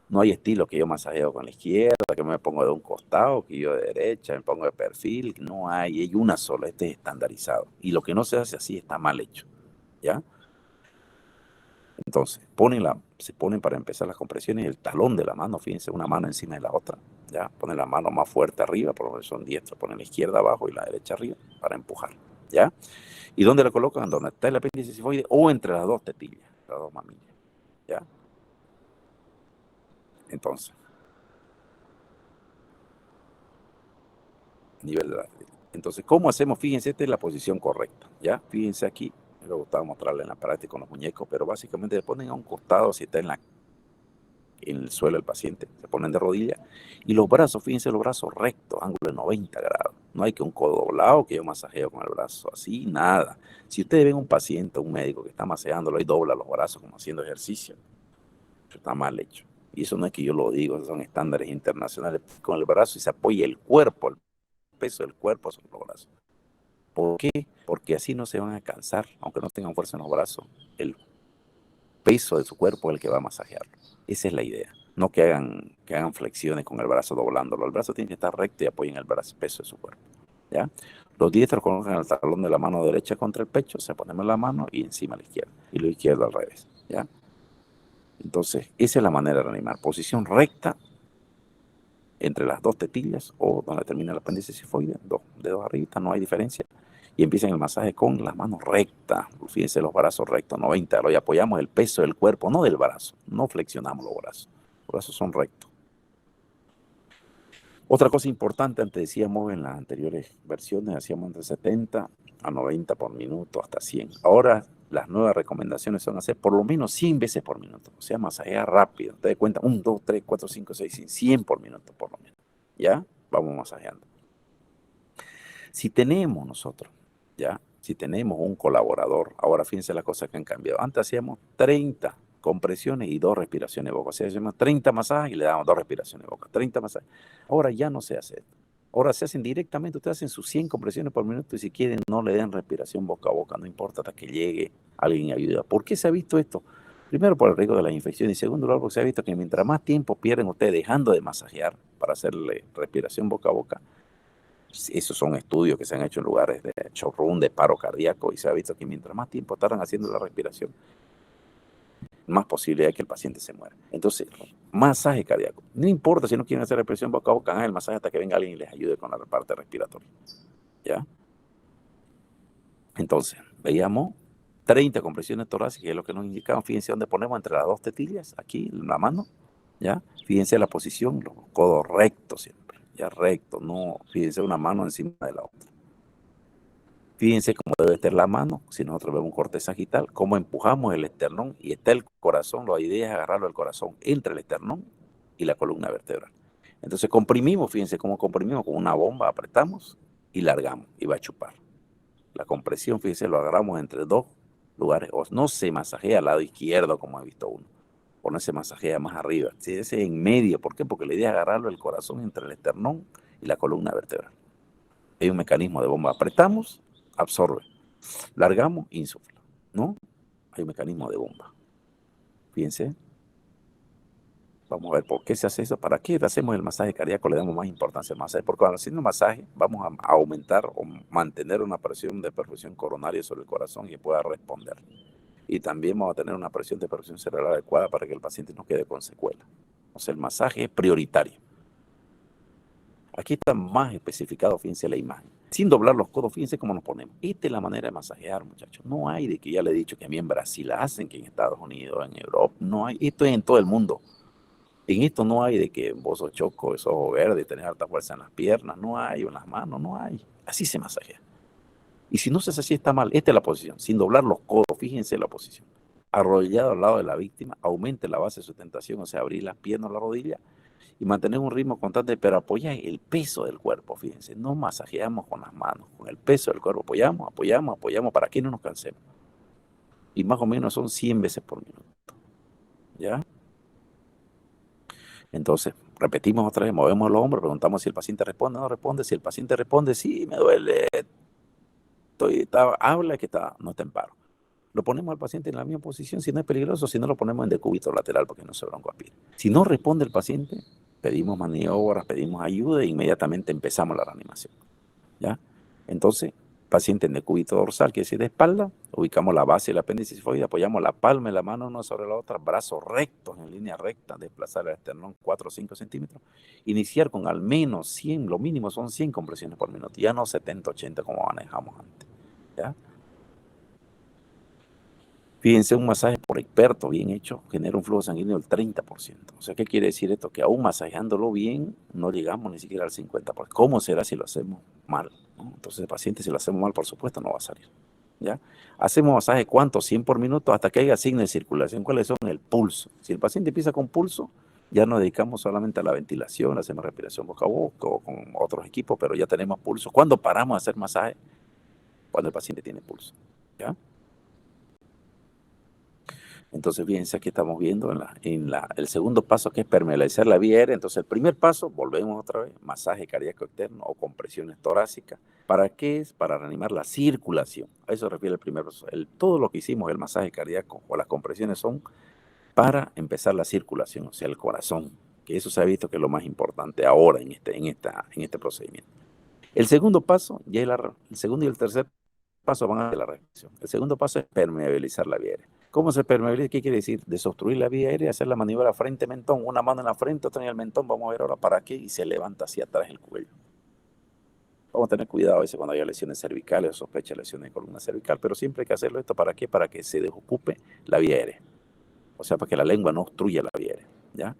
No hay estilo que yo masajeo con la izquierda, que me pongo de un costado, que yo de derecha, me pongo de perfil. No hay una sola, este es estandarizado. Y lo que no se hace así está mal hecho, ¿ya? Entonces, se ponen para empezar las compresiones el talón de la mano, fíjense, una mano encima de la otra, ¿ya? Ponen la mano más fuerte arriba, por lo que son diestros, ponen la izquierda abajo y la derecha arriba para empujar, ¿ya? ¿Y dónde la colocan? Donde está el apéndice cifoide o entre las dos tetillas, las dos mamillas, ¿ya? Entonces, nivel de la rodilla. Entonces, ¿cómo hacemos? Fíjense, esta es la posición correcta, ¿ya? Fíjense aquí, me gustaba mostrarle en la práctica con los muñecos, pero básicamente se ponen a un costado si está en el suelo el paciente, se ponen de rodilla, y los brazos, fíjense los brazos rectos, ángulo de 90 grados. No hay que un codo doblado, que yo masajeo con el brazo así, nada. Si ustedes ven un paciente, un médico que está masajeándolo y dobla los brazos como haciendo ejercicio, eso está mal hecho. Y eso no es que yo lo digo, son estándares internacionales. Con el brazo y se apoya el cuerpo, el peso del cuerpo sobre los brazos. ¿Por qué? Porque así no se van a cansar, aunque no tengan fuerza en los brazos. El peso de su cuerpo es el que va a masajearlo. Esa es la idea. No que hagan flexiones con el brazo doblándolo. El brazo tiene que estar recto y apoyen el brazo, peso de su cuerpo. ¿Ya? Los diestros colocan el talón de la mano derecha contra el pecho, se ponen la mano y encima la izquierda. Y lo izquierdo al revés. ¿Ya? Entonces, esa es la manera de reanimar. Posición recta entre las dos tetillas o donde termina el apéndice cifoide, dos dedos arriba, no hay diferencia. Y empiezan el masaje con las manos rectas. Fíjense los brazos rectos, 90 grados. Y apoyamos el peso del cuerpo, no del brazo. No flexionamos los brazos. Los brazos son rectos. Otra cosa importante, antes decíamos en las anteriores versiones, hacíamos entre 70 a 90 por minuto, hasta 100. Ahora las nuevas recomendaciones son hacer por lo menos 100 veces por minuto. O sea, masajear rápido. Te das cuenta, 1, 2, 3, 4, 5, 6, 100 por minuto por lo menos. ¿Ya? Vamos masajeando. Si tenemos nosotros, ¿ya? Si tenemos un colaborador, ahora fíjense las cosas que han cambiado. Antes hacíamos 30 compresiones y 2 respiraciones de boca. O sea, hacíamos 30 masajes y le damos 2 respiraciones de boca. 30 masajes. Ahora ya no se hace esto. Ahora se hacen directamente, ustedes hacen sus 100 compresiones por minuto y si quieren no le den respiración boca a boca, no importa hasta que llegue alguien y ayuda. ¿Por qué se ha visto esto? Primero por el riesgo de la infección y segundo lugar porque se ha visto que mientras más tiempo pierden ustedes dejando de masajear para hacerle respiración boca a boca, esos son estudios que se han hecho en lugares de showroom, de paro cardíaco, y se ha visto que mientras más tiempo tardan haciendo la respiración, más posibilidad de que el paciente se muera. Entonces, masaje cardíaco. No importa si no quieren hacer respiración boca a boca, hagan el masaje hasta que venga alguien y les ayude con la parte respiratoria. ¿Ya? Entonces, veíamos 30 compresiones torácicas, que es lo que nos indicaban. Fíjense dónde ponemos entre las dos tetillas, aquí en la mano. ¿Ya? Fíjense la posición, los codos rectos siempre. Ya recto, no, fíjense una mano encima de la otra. Fíjense cómo debe estar la mano, si nosotros vemos un corte sagital, cómo empujamos el esternón y está el corazón. La idea es agarrarlo al corazón entre el esternón y la columna vertebral. Entonces comprimimos, fíjense cómo comprimimos con una bomba, apretamos y largamos y va a chupar. La compresión, fíjense, lo agarramos entre dos lugares. O no se masajea al lado izquierdo como he visto uno, o no se masajea más arriba. Se hace en medio, ¿por qué? Porque la idea es agarrarlo el corazón entre el esternón y la columna vertebral. Hay un mecanismo de bomba, apretamos, absorbe. Largamos, insufla, ¿no? Hay un mecanismo de bomba. Fíjense, vamos a ver por qué se hace eso. ¿Para qué hacemos el masaje cardíaco? Le damos más importancia al masaje. Porque cuando haciendo masaje vamos a aumentar o mantener una presión de perfusión coronaria sobre el corazón que pueda responder. Y también vamos a tener una presión de perfusión cerebral adecuada para que el paciente no quede con secuela. O sea, el masaje es prioritario. Aquí está más especificado, fíjense la imagen. Sin doblar los codos, fíjense cómo nos ponemos. Esta es la manera de masajear, muchachos. No hay de que ya le he dicho que a mí en Brasil hacen, que en Estados Unidos, en Europa, no hay. Esto es en todo el mundo. En esto no hay de que vos sos choco, sos ojo verde, tenés alta fuerza en las piernas, no hay, o en las manos, no hay. Así se masajea. Y si no se hace así, está mal. Esta es la posición, sin doblar los codos, fíjense la posición. Arrodillado al lado de la víctima, aumente la base de sustentación, o sea, abrir las piernas, la rodilla, y mantener un ritmo constante, pero apoyar el peso del cuerpo, fíjense. No masajeamos con las manos, con el peso del cuerpo. Apoyamos, apoyamos, apoyamos, para que no nos cansemos. Y más o menos son 100 veces por minuto. ¿Ya? Entonces, repetimos otra vez, movemos los hombros, preguntamos si el paciente responde o no responde. Si el paciente responde, sí, me duele, habla que no está en paro. Lo ponemos al paciente en la misma posición, si no es peligroso, si no lo ponemos en decúbito lateral porque no se broncoaspira. Si no responde el paciente, pedimos maniobras, pedimos ayuda e inmediatamente empezamos la reanimación. ¿Ya? Entonces, paciente en decúbito dorsal, quiere decir de espalda, ubicamos la base del apéndice sifoide, apoyamos la palma de la mano una sobre la otra, brazos rectos en línea recta, desplazar el esternón 4 o 5 centímetros, iniciar con al menos 100, lo mínimo son 100 compresiones por minuto, ya no 70, 80 como manejamos antes. ¿Ya? Fíjense, un masaje por experto bien hecho genera un flujo sanguíneo del 30%. O sea, ¿qué quiere decir esto? Que aún masajeándolo bien, no llegamos ni siquiera al 50%. ¿Cómo será si lo hacemos mal? ¿No? Entonces, el paciente, si lo hacemos mal, por supuesto, no va a salir. ¿Ya? Hacemos masaje, ¿cuánto? 100 por minuto hasta que haya signo de circulación. ¿Cuáles son? El pulso. Si el paciente empieza con pulso, ya nos dedicamos solamente a la ventilación, hacemos respiración boca a boca o con otros equipos, pero ya tenemos pulso. ¿Cuándo paramos de hacer masaje? Cuando el paciente tiene pulso. ¿Ya? Entonces, fíjense, aquí estamos viendo el segundo paso, que es permeabilizar la vía aérea. Entonces, el primer paso, volvemos otra vez, masaje cardíaco externo o compresiones torácicas. ¿Para qué es? Para reanimar la circulación. A eso se refiere el primer paso. Todo lo que hicimos, el masaje cardíaco o las compresiones, son para empezar la circulación, o sea, el corazón, que eso se ha visto que es lo más importante ahora en este procedimiento. El segundo paso, el segundo y el tercer paso van a la respiración. El segundo paso es permeabilizar la vía aérea. ¿Cómo se permeabiliza? ¿Qué quiere decir? Desobstruir la vía aérea, hacer la maniobra frente-mentón, una mano en la frente, otra en el mentón, vamos a ver ahora para qué, y se levanta hacia atrás el cuello. Vamos a tener cuidado a veces cuando haya lesiones cervicales o sospecha de lesiones de columna cervical, pero siempre hay que hacerlo esto, ¿para qué? Para que se desocupe la vía aérea. O sea, para que la lengua no obstruya la vía aérea, ¿ya?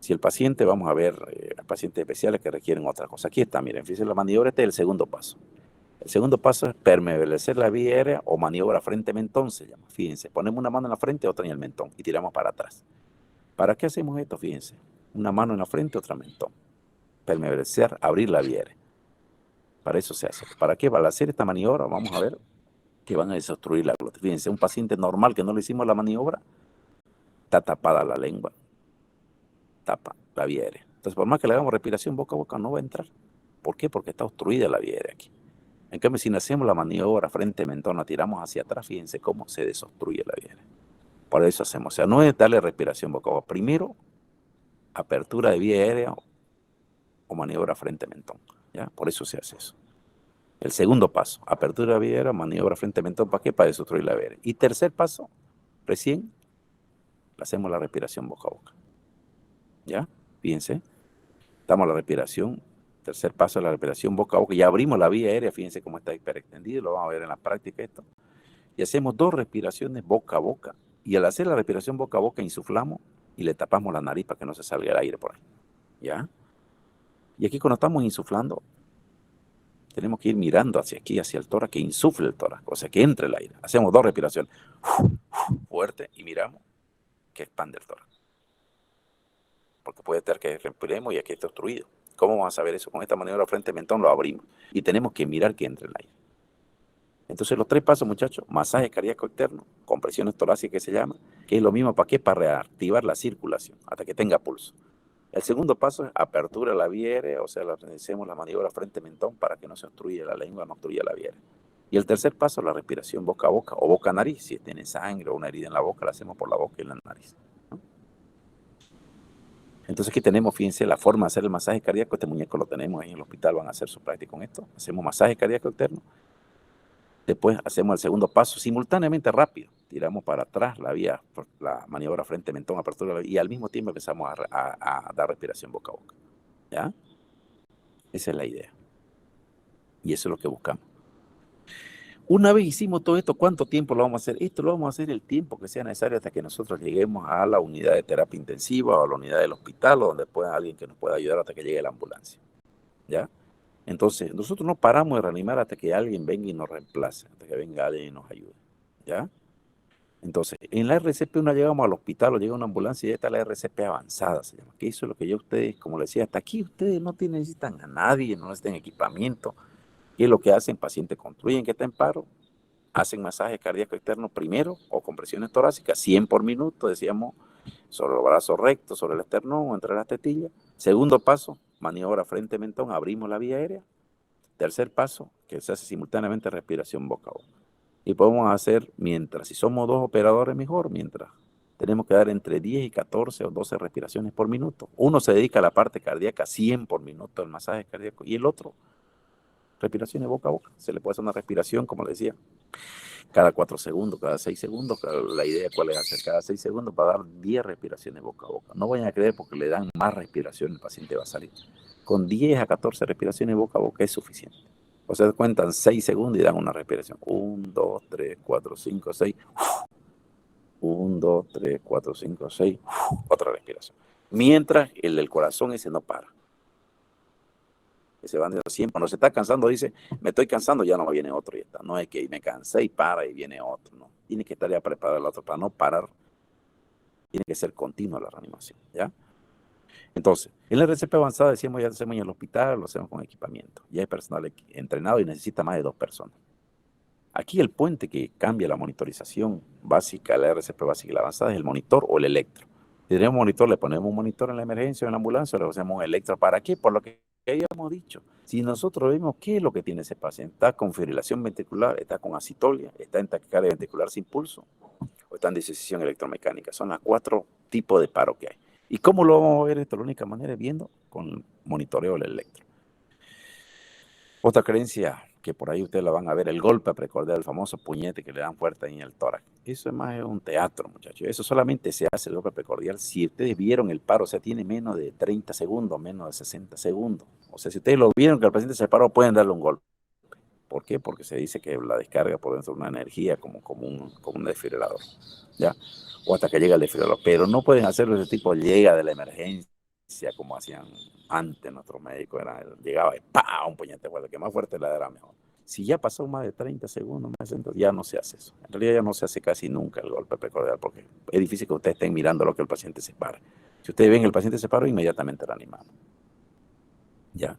Si el paciente, vamos a ver, pacientes especiales que requieren otra cosa. Aquí está, miren, fíjense la maniobra, este es el segundo paso. El segundo paso es permeabilizar la vía aérea o maniobra frente-mentón, se llama. Fíjense, ponemos una mano en la frente, otra en el mentón y tiramos para atrás. ¿Para qué hacemos esto? Fíjense, una mano en la frente, otra en el mentón. Permeabilizar, abrir la vía aérea. Para eso se hace. ¿Para qué? Para hacer esta maniobra, vamos a ver que van a desobstruir la glotis. Fíjense, un paciente normal que no le hicimos la maniobra, está tapada la lengua, tapa la vía aérea. Entonces, por más que le hagamos respiración boca a boca, no va a entrar. ¿Por qué? Porque está obstruida la vía aérea aquí. En cambio, si no hacemos la maniobra frente-mentón, la tiramos hacia atrás, fíjense cómo se desobstruye la vía aérea. Por eso hacemos, o sea, no es darle respiración boca a boca. Primero, apertura de vía aérea o maniobra frente-mentón. ¿Ya? Por eso se hace eso. El segundo paso, apertura de vía aérea, maniobra frente-mentón, ¿para qué? Para desobstruir la vía aérea. Y tercer paso, recién hacemos la respiración boca a boca. ¿Ya? Fíjense, damos la respiración. Tercer paso es la respiración boca a boca. Ya abrimos la vía aérea, fíjense cómo está hiperextendido, lo vamos a ver en la práctica esto. Y hacemos 2 respiraciones boca a boca. Y al hacer la respiración boca a boca, insuflamos y le tapamos la nariz para que no se salga el aire por ahí. ¿Ya? Y aquí cuando estamos insuflando, tenemos que ir mirando hacia aquí, hacia el tórax, que insufle el tórax, o sea, que entre el aire. Hacemos 2 respiraciones fuerte y miramos que expande el tórax. Porque puede estar que respiremos y aquí está obstruido. ¿Cómo vamos a saber eso? Con esta maniobra frente-mentón lo abrimos. Y tenemos que mirar que entre el aire. Entonces los 3 pasos, muchachos: masaje cardíaco externo, compresiones torácicas que se llama, que es lo mismo para qué, para reactivar la circulación hasta que tenga pulso. El segundo paso es apertura de la vía aérea, o sea, hacemos la maniobra frente-mentón para que no se obstruya la lengua, no obstruya la vía aérea. Y el tercer paso, la respiración boca a boca o boca a nariz. Si tiene sangre o una herida en la boca, la hacemos por la boca y la nariz, ¿no? Entonces aquí tenemos, fíjense, la forma de hacer el masaje cardíaco. Este muñeco lo tenemos ahí en el hospital, van a hacer su práctica con esto. Hacemos masaje cardíaco externo. Después hacemos el segundo paso simultáneamente rápido. Tiramos para atrás la maniobra frente, mentón, apertura, y al mismo tiempo empezamos a dar respiración boca a boca. ¿Ya? Esa es la idea. Y eso es lo que buscamos. Una vez hicimos todo esto, ¿cuánto tiempo lo vamos a hacer? Esto lo vamos a hacer el tiempo que sea necesario hasta que nosotros lleguemos a la unidad de terapia intensiva o a la unidad del hospital o donde pueda alguien que nos pueda ayudar hasta que llegue la ambulancia. ¿Ya? Entonces, nosotros no paramos de reanimar hasta que alguien venga y nos reemplace, hasta que venga alguien y nos ayude. ¿Ya? Entonces, en la RCP una llegamos al hospital o llega una ambulancia y ya está la RCP avanzada, se llama. Que eso es lo que yo a ustedes, como les decía, hasta aquí ustedes no necesitan a nadie, no necesitan equipamiento. ¿Qué es lo que hacen? Paciente construyen que está en paro, hacen masaje cardíaco externo primero o compresiones torácicas, 100 por minuto, decíamos, sobre los brazos rectos, sobre el esternón o entre las tetillas. Segundo paso, maniobra frente-mentón, abrimos la vía aérea. Tercer paso, que se hace simultáneamente respiración boca a boca. Y podemos hacer, mientras, si somos 2 operadores, mejor, mientras. Tenemos que dar entre 10 y 14 o 12 respiraciones por minuto. Uno se dedica a la parte cardíaca, 100 por minuto, el masaje cardíaco, y el otro, respiraciones boca a boca. Se le puede hacer una respiración, como le decía, cada 4 segundos, cada 6 segundos. La idea cuál es hacer cada 6 segundos para dar 10 respiraciones boca a boca. No vayan a creer porque le dan más respiración, el paciente va a salir. Con 10 a 14 respiraciones boca a boca es suficiente. O sea, cuentan 6 segundos y dan una respiración. 1, 2, 3, 4, 5, 6. 1, 2, 3, 4, 5, 6. Otra respiración. Mientras el del corazón ese no para. Se van de siempre. Cuando se está cansando, dice, me estoy cansando, ya no viene otro y está. No es que me cansé y para y viene otro. No. Tiene que estar ya preparado el otro para no parar. Tiene que ser continua la reanimación. ¿Ya? Entonces, en la RCP avanzada decíamos, ya lo hacemos en el hospital, lo hacemos con equipamiento. Ya hay personal entrenado y necesita más de 2 personas. Aquí el puente que cambia la monitorización básica, la RCP básica y la avanzada, es el monitor o el electro. Si tenemos monitor, le ponemos un monitor en la emergencia o en la ambulancia, le hacemos un electro. ¿Para qué? Por lo que habíamos dicho. Si nosotros vemos qué es lo que tiene ese paciente, está con fibrilación ventricular, está con acitolia, está en taquicardia ventricular sin pulso o está en disección electromecánica. Son las 4 tipos de paro que hay. ¿Y cómo lo vamos a ver esto? La única manera es viendo con monitoreo del electro. Otra creencia que por ahí ustedes la van a ver, el golpe precordial, el famoso puñete que le dan fuerte ahí en el tórax. Eso es más un teatro, muchachos. Eso solamente se hace el golpe precordial si ustedes vieron el paro, o sea, tiene menos de 30 segundos, menos de 60 segundos. O sea, si ustedes lo vieron que el paciente se paró, pueden darle un golpe. ¿Por qué? Porque se dice que la descarga por dentro de una energía como un desfibrilador, ¿ya? O hasta que llega el desfibrilador. Pero no pueden hacerlo ese tipo, llega de la emergencia, como hacían antes nuestros médicos. Llegaba y ¡pah! Un puñete fuerte, que más fuerte la era mejor. Si ya pasó más de 30 segundos, ya no se hace eso. En realidad ya no se hace casi nunca el golpe precordial porque es difícil que ustedes estén mirando lo que el paciente se para. Si ustedes ven el paciente se paró, inmediatamente reanimamos. ¿Ya?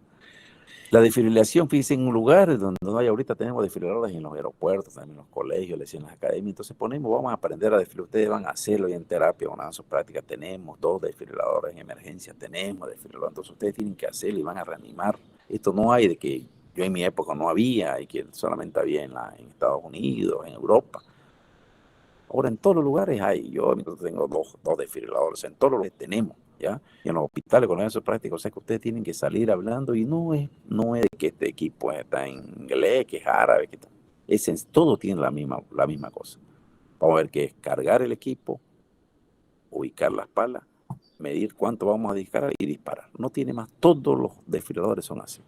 La desfibrilación, fíjense, en un lugar donde no hay ahorita, tenemos desfibriladores en los aeropuertos, en los colegios, en las academias. Entonces vamos a aprender a desfibrilar. Ustedes van a hacerlo y en terapia, van a dar su práctica. Tenemos 2 desfibriladores en emergencia, tenemos desfibriladores. Entonces ustedes tienen que hacerlo y van a reanimar. Esto no hay de que yo en mi época no había y que solamente había en Estados Unidos, en Europa. Ahora en todos los lugares hay. Yo tengo dos desfibriladores, en todos los lugares tenemos. ¿Ya? Y en los hospitales con esos prácticos, o sea que ustedes tienen que salir hablando y no es que este equipo está en inglés, que es árabe, todo tiene la misma cosa. Vamos a ver qué es cargar el equipo, ubicar las palas, medir cuánto vamos a disparar y disparar. No tiene más, todos los desfibriladores son así.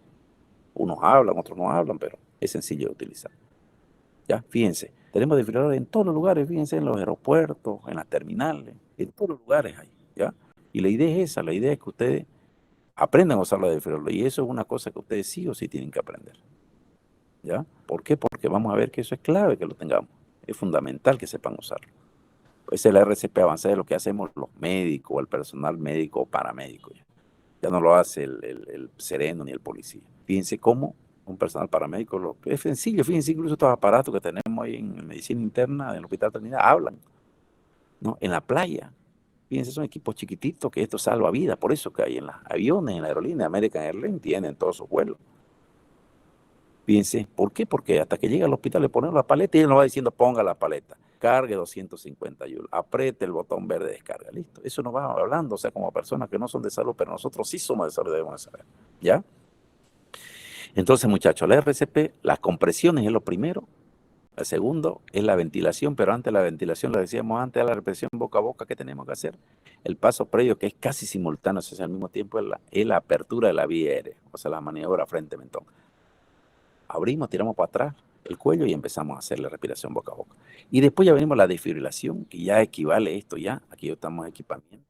Unos hablan, otros no hablan, pero es sencillo de utilizar. ¿Ya? Fíjense, tenemos desfibriladores en todos los lugares, fíjense, en los aeropuertos, en las terminales, en todos los lugares hay, ¿ya? Y la idea es esa, la idea es que ustedes aprendan a usar la desfibrilador. Y eso es una cosa que ustedes sí o sí tienen que aprender. ¿Ya? ¿Por qué? Porque vamos a ver que eso es clave que lo tengamos. Es fundamental que sepan usarlo. Pues el RCP avanzado es lo que hacemos los médicos, el personal médico o paramédico. Ya no lo hace el sereno ni el policía. Fíjense cómo un personal paramédico, es sencillo, fíjense incluso estos aparatos que tenemos ahí en medicina interna, en el Hospital Trinidad, hablan, ¿no? En la playa. Fíjense, son equipos chiquititos que esto salva vidas. Por eso que hay en los aviones, en la aerolínea American Airlines, tienen todos sus vuelos. Fíjense, ¿por qué? Porque hasta que llega al hospital le ponemos la paleta y él nos va diciendo, ponga la paleta, cargue 250 joules, apriete el botón verde de descarga, listo. Eso nos va hablando, o sea, como personas que no son de salud, pero nosotros sí somos de salud, debemos saber, ¿ya? Entonces, muchachos, la RCP, las compresiones es lo primero, El segundo es la ventilación, pero antes de la ventilación, lo decíamos antes de la respiración boca a boca, ¿qué tenemos que hacer? El paso previo, que es casi simultáneo, es al mismo tiempo, es la apertura de la vía aérea, o sea, la maniobra frente-mentón. Abrimos, tiramos para atrás el cuello y empezamos a hacer la respiración boca a boca. Y después ya venimos la desfibrilación, que ya equivale a esto ya, aquí estamos equipamiento,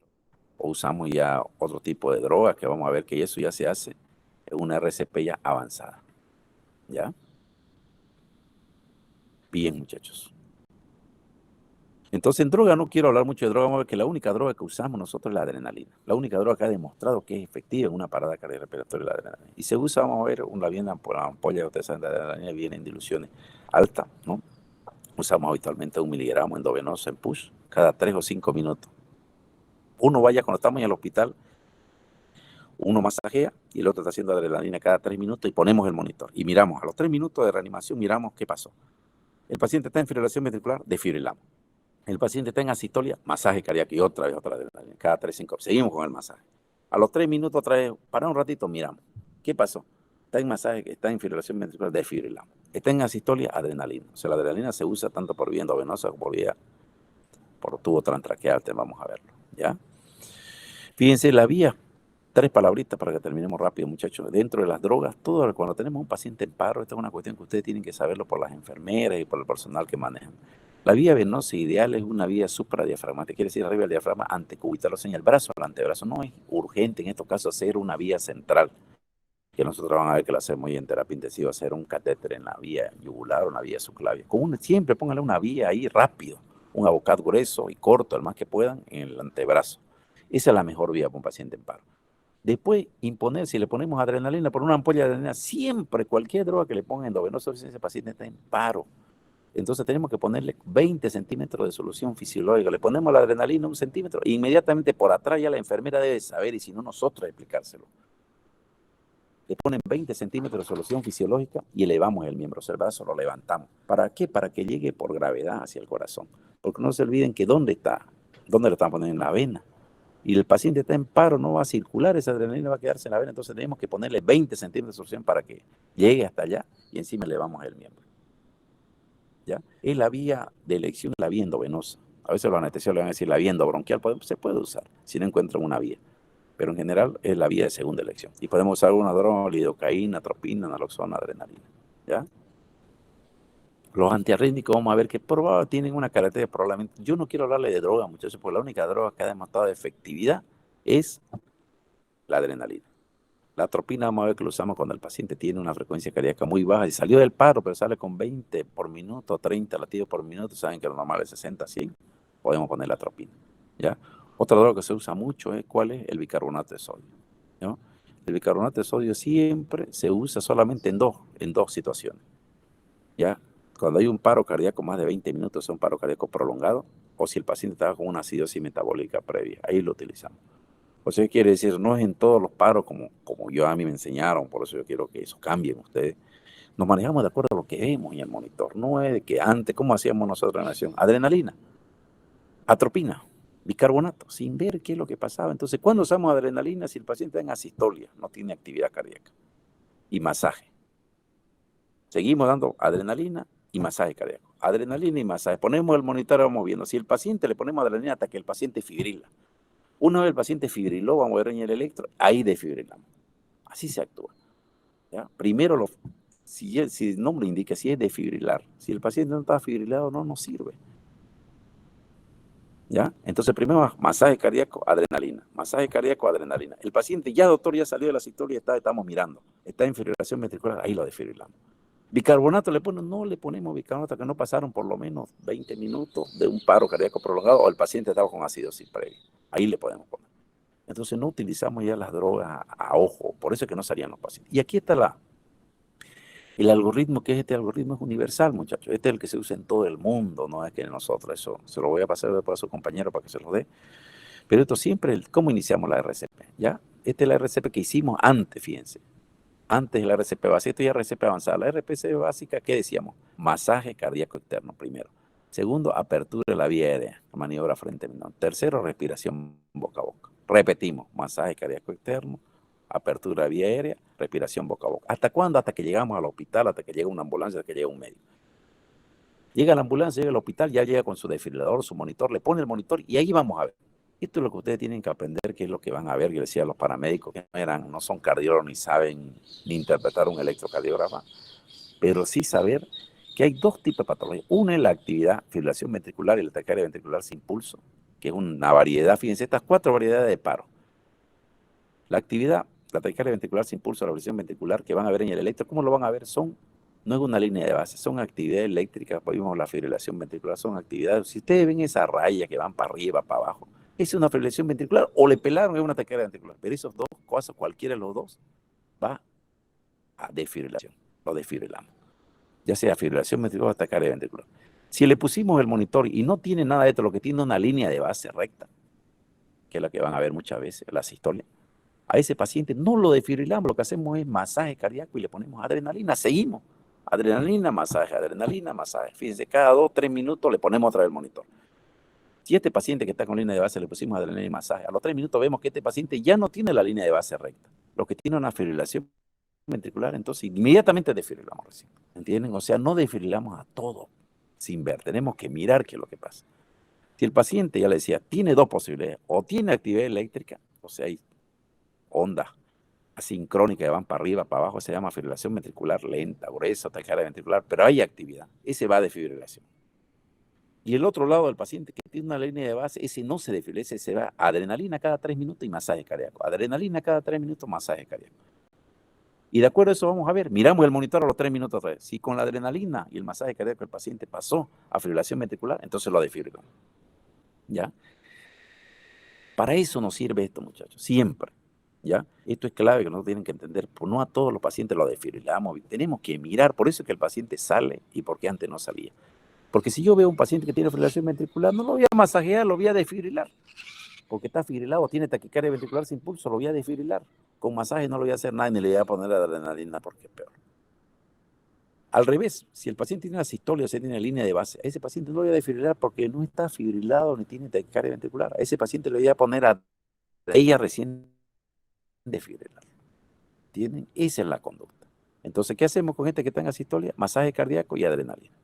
o usamos ya otro tipo de droga, que vamos a ver que eso ya se hace en una RCP ya avanzada. ¿Ya? Bien, muchachos. Entonces, en droga no quiero hablar mucho de droga, vamos a ver que la única droga que usamos nosotros es la adrenalina. La única droga que ha demostrado que es efectiva en una parada cardiorrespiratoria es la adrenalina. Y se usa, vamos a ver, una bien ampolla, ustedes saben, la adrenalina viene en diluciones altas, ¿no? Usamos habitualmente 1 miligramo endovenoso en push cada 3 o 5 minutos. Uno vaya cuando estamos en el hospital, uno masajea y el otro está haciendo adrenalina cada 3 minutos y ponemos el monitor. Y miramos, a los 3 minutos de reanimación, miramos qué pasó. El paciente está en fibrilación ventricular, desfibrilamos. El paciente está en asistolia, masaje cardíaco y otra vez otra adrenalina, cada 3, 5. Seguimos con el masaje. A los 3 minutos otra vez, para un ratito, miramos. ¿Qué pasó? Está en masaje, está en fibrilación ventricular, desfibrilamos. Está en asistolia, adrenalina. O sea, la adrenalina se usa tanto por vía endovenosa como por tubo transtraqueal, vamos a verlo, ¿ya? Fíjense, la vía, 3 palabritas para que terminemos rápido, muchachos. Dentro de las drogas, cuando tenemos un paciente en paro, esta es una cuestión que ustedes tienen que saberlo por las enfermeras y por el personal que manejan. La vía venosa ideal es una vía supradiafragmática, quiere decir arriba del diafragma antecubital, o sea, en el brazo, el antebrazo. No es urgente en estos casos hacer una vía central, que nosotros vamos a ver que lo hacemos en terapia intensiva, hacer un catéter en la vía yugular o en la vía subclavia. Siempre pónganle una vía ahí rápido, un abocado grueso y corto, el más que puedan, en el antebrazo. Esa es la mejor vía para un paciente en paro. Después, imponer, si le ponemos adrenalina por una ampolla de adrenalina, siempre cualquier droga que le pongan endovenoso, ese paciente está en paro. Entonces tenemos que ponerle 20 centímetros de solución fisiológica. Le ponemos la adrenalina 1 centímetro. E inmediatamente por atrás ya la enfermera debe saber, y si no nosotros explicárselo. Le ponen 20 centímetros de solución fisiológica y elevamos el miembro, el brazo lo levantamos. ¿Para qué? Para que llegue por gravedad hacia el corazón. Porque no se olviden que ¿dónde está? ¿Dónde lo están poniendo? En la vena. Y el paciente está en paro, no va a circular, esa adrenalina va a quedarse en la vena. Entonces tenemos que ponerle 20 centímetros de solución para que llegue hasta allá y encima elevamos el miembro. ¿Ya? Es la vía de elección, la vía endovenosa. A veces los anestesiólogos le van a decir la vía endobronquial, se puede usar si no encuentran una vía. Pero en general es la vía de segunda elección. Y podemos usar una droga, lidocaína, atropina, naloxona, adrenalina. ¿Ya? Los antiarrítmicos, vamos a ver que probablemente tienen una característica, probablemente. Yo no quiero hablarle de droga, muchachos, porque la única droga que ha demostrado efectividad es la adrenalina. La atropina, vamos a ver que lo usamos cuando el paciente tiene una frecuencia cardíaca muy baja y salió del paro, pero sale con 20 por minuto, 30 latidos por minuto, saben que lo normal es 60, 100, podemos poner la atropina, ¿ya? Otra droga que se usa mucho es, ¿cuál es? El bicarbonato de sodio, ¿no? El bicarbonato de sodio siempre se usa solamente en dos situaciones, ¿ya? Cuando hay un paro cardíaco más de 20 minutos, es un paro cardíaco prolongado, o si el paciente estaba con una acidosis metabólica previa, ahí lo utilizamos. O sea, quiere decir, no es en todos los paros como a mí me enseñaron, por eso yo quiero que eso cambien ustedes. Nos manejamos de acuerdo a lo que vemos en el monitor, no es de que antes, ¿cómo hacíamos nosotros en la nación? Adrenalina, atropina, bicarbonato, sin ver qué es lo que pasaba. Entonces, ¿cuándo usamos adrenalina? Si el paciente está en asistolia, no tiene actividad cardíaca. Y masaje. Seguimos dando adrenalina y masaje cardíaco. Adrenalina y masaje. Ponemos el monitor y vamos viendo. Si el paciente le ponemos adrenalina hasta que el paciente fibrila. Una vez el paciente fibriló, vamos a ver en el electro, ahí desfibrilamos. Así se actúa. ¿Ya? Primero, si el nombre indica, si es desfibrilar. Si el paciente no está fibrilado, no nos sirve. ¿Ya? Entonces, primero masaje cardíaco, adrenalina. Masaje cardíaco, adrenalina. El paciente ya, doctor, ya salió de la asistolia, estamos mirando. Está en fibrilación ventricular, ahí lo desfibrilamos. Bicarbonato no le ponemos bicarbonato que no pasaron por lo menos 20 minutos de un paro cardíaco prolongado o el paciente estaba con acidosis previa. Ahí le podemos poner. Entonces no utilizamos ya las drogas a ojo, por eso es que no salían los pacientes. Y aquí está el algoritmo, que es este algoritmo es universal, muchachos. Este es el que se usa en todo el mundo, no es que nosotros, eso se lo voy a pasar después a su compañero para que se lo dé. Pero esto siempre, ¿cómo iniciamos la RCP? ¿Ya? Esta es la RCP que hicimos antes, fíjense. Antes de la RCP básica, esto ya es RCP avanzada. La RCP básica, ¿qué decíamos? Masaje cardíaco externo primero. Segundo, apertura de la vía aérea, maniobra frente menor. Tercero, respiración boca a boca. Repetimos, masaje cardíaco externo, apertura de vía aérea, respiración boca a boca. ¿Hasta cuándo? Hasta que llegamos al hospital, hasta que llega una ambulancia, hasta que llega un médico. Llega la ambulancia, llega al hospital, ya llega con su desfibrilador, su monitor, le pone el monitor y ahí vamos a ver. Esto es lo que ustedes tienen que aprender, que es lo que van a ver. Yo decía a los paramédicos que no son cardiólogos ni saben ni interpretar un electrocardiograma, pero sí saber que hay dos tipos de patologías. Una es la actividad, fibrilación ventricular y la taquicardia ventricular sin pulso, que es una variedad, fíjense, estas 4 variedades de paro. La actividad, la taquicardia ventricular sin pulso, la fibrilación ventricular, que van a ver en el electro, ¿cómo lo van a ver? No es una línea de base, son actividades eléctricas, por ejemplo, la fibrilación ventricular son actividades. Si ustedes ven esa raya que van para arriba, para abajo, es una fibrilación ventricular o le pelaron, es una taquicardia ventricular. Pero esos dos cosas, cualquiera de los dos, va a desfibrilación, lo desfibrilamos. Ya sea fibrilación ventricular o taquicardia ventricular. Si le pusimos el monitor y no tiene nada de esto, lo que tiene una línea de base recta, que es la que van a ver muchas veces, la sistolia, a ese paciente no lo desfibrilamos, lo que hacemos es masaje cardíaco y le ponemos adrenalina, seguimos. Adrenalina, masaje, adrenalina, masaje. Fíjense, cada 2, 3 minutos le ponemos otra vez el monitor. Si este paciente que está con línea de base le pusimos adrenalina y masaje, a los 3 minutos vemos que este paciente ya no tiene la línea de base recta, lo que tiene una fibrilación ventricular, entonces inmediatamente desfibrilamos recién. ¿Entienden? O sea, no desfibrilamos a todo sin ver, tenemos que mirar qué es lo que pasa. Si el paciente, ya le decía, tiene dos posibilidades, o tiene actividad eléctrica, o sea, hay ondas asincrónica que van para arriba, para abajo, se llama fibrilación ventricular lenta, gruesa, taquicardia ventricular, pero hay actividad, ese va de fibrilación. Y el otro lado del paciente que tiene una línea de base, ese no se desfibrila, ese se va adrenalina cada 3 minutos y masaje cardíaco, adrenalina cada 3 minutos, masaje cardíaco. Y de acuerdo a eso vamos a ver, miramos el monitor a los 3 minutos otra vez. Si con la adrenalina y el masaje cardíaco el paciente pasó a fibrilación ventricular, entonces lo desfibrilamos. ¿Ya? Para eso nos sirve esto, muchachos, siempre. ¿Ya? Esto es clave que nosotros tienen que entender, pues no a todos los pacientes lo desfibrilamos, tenemos que mirar, por eso es que el paciente sale y porque antes no salía. Porque si yo veo un paciente que tiene fibrilación ventricular, no lo voy a masajear, lo voy a desfibrilar, porque está fibrilado, tiene taquicardia ventricular sin pulso, lo voy a desfibrilar. Con masaje no lo voy a hacer nada ni le voy a poner adrenalina porque es peor. Al revés, si el paciente tiene una sistolia o se tiene una línea de base, a ese paciente no lo voy a desfibrilar porque no está fibrilado ni tiene taquicardia ventricular. A ese paciente le voy a poner a ella recién desfibrilar. ¿Tienen? Esa es la conducta. Entonces, ¿qué hacemos con gente que está en asistolia? Masaje cardíaco y adrenalina.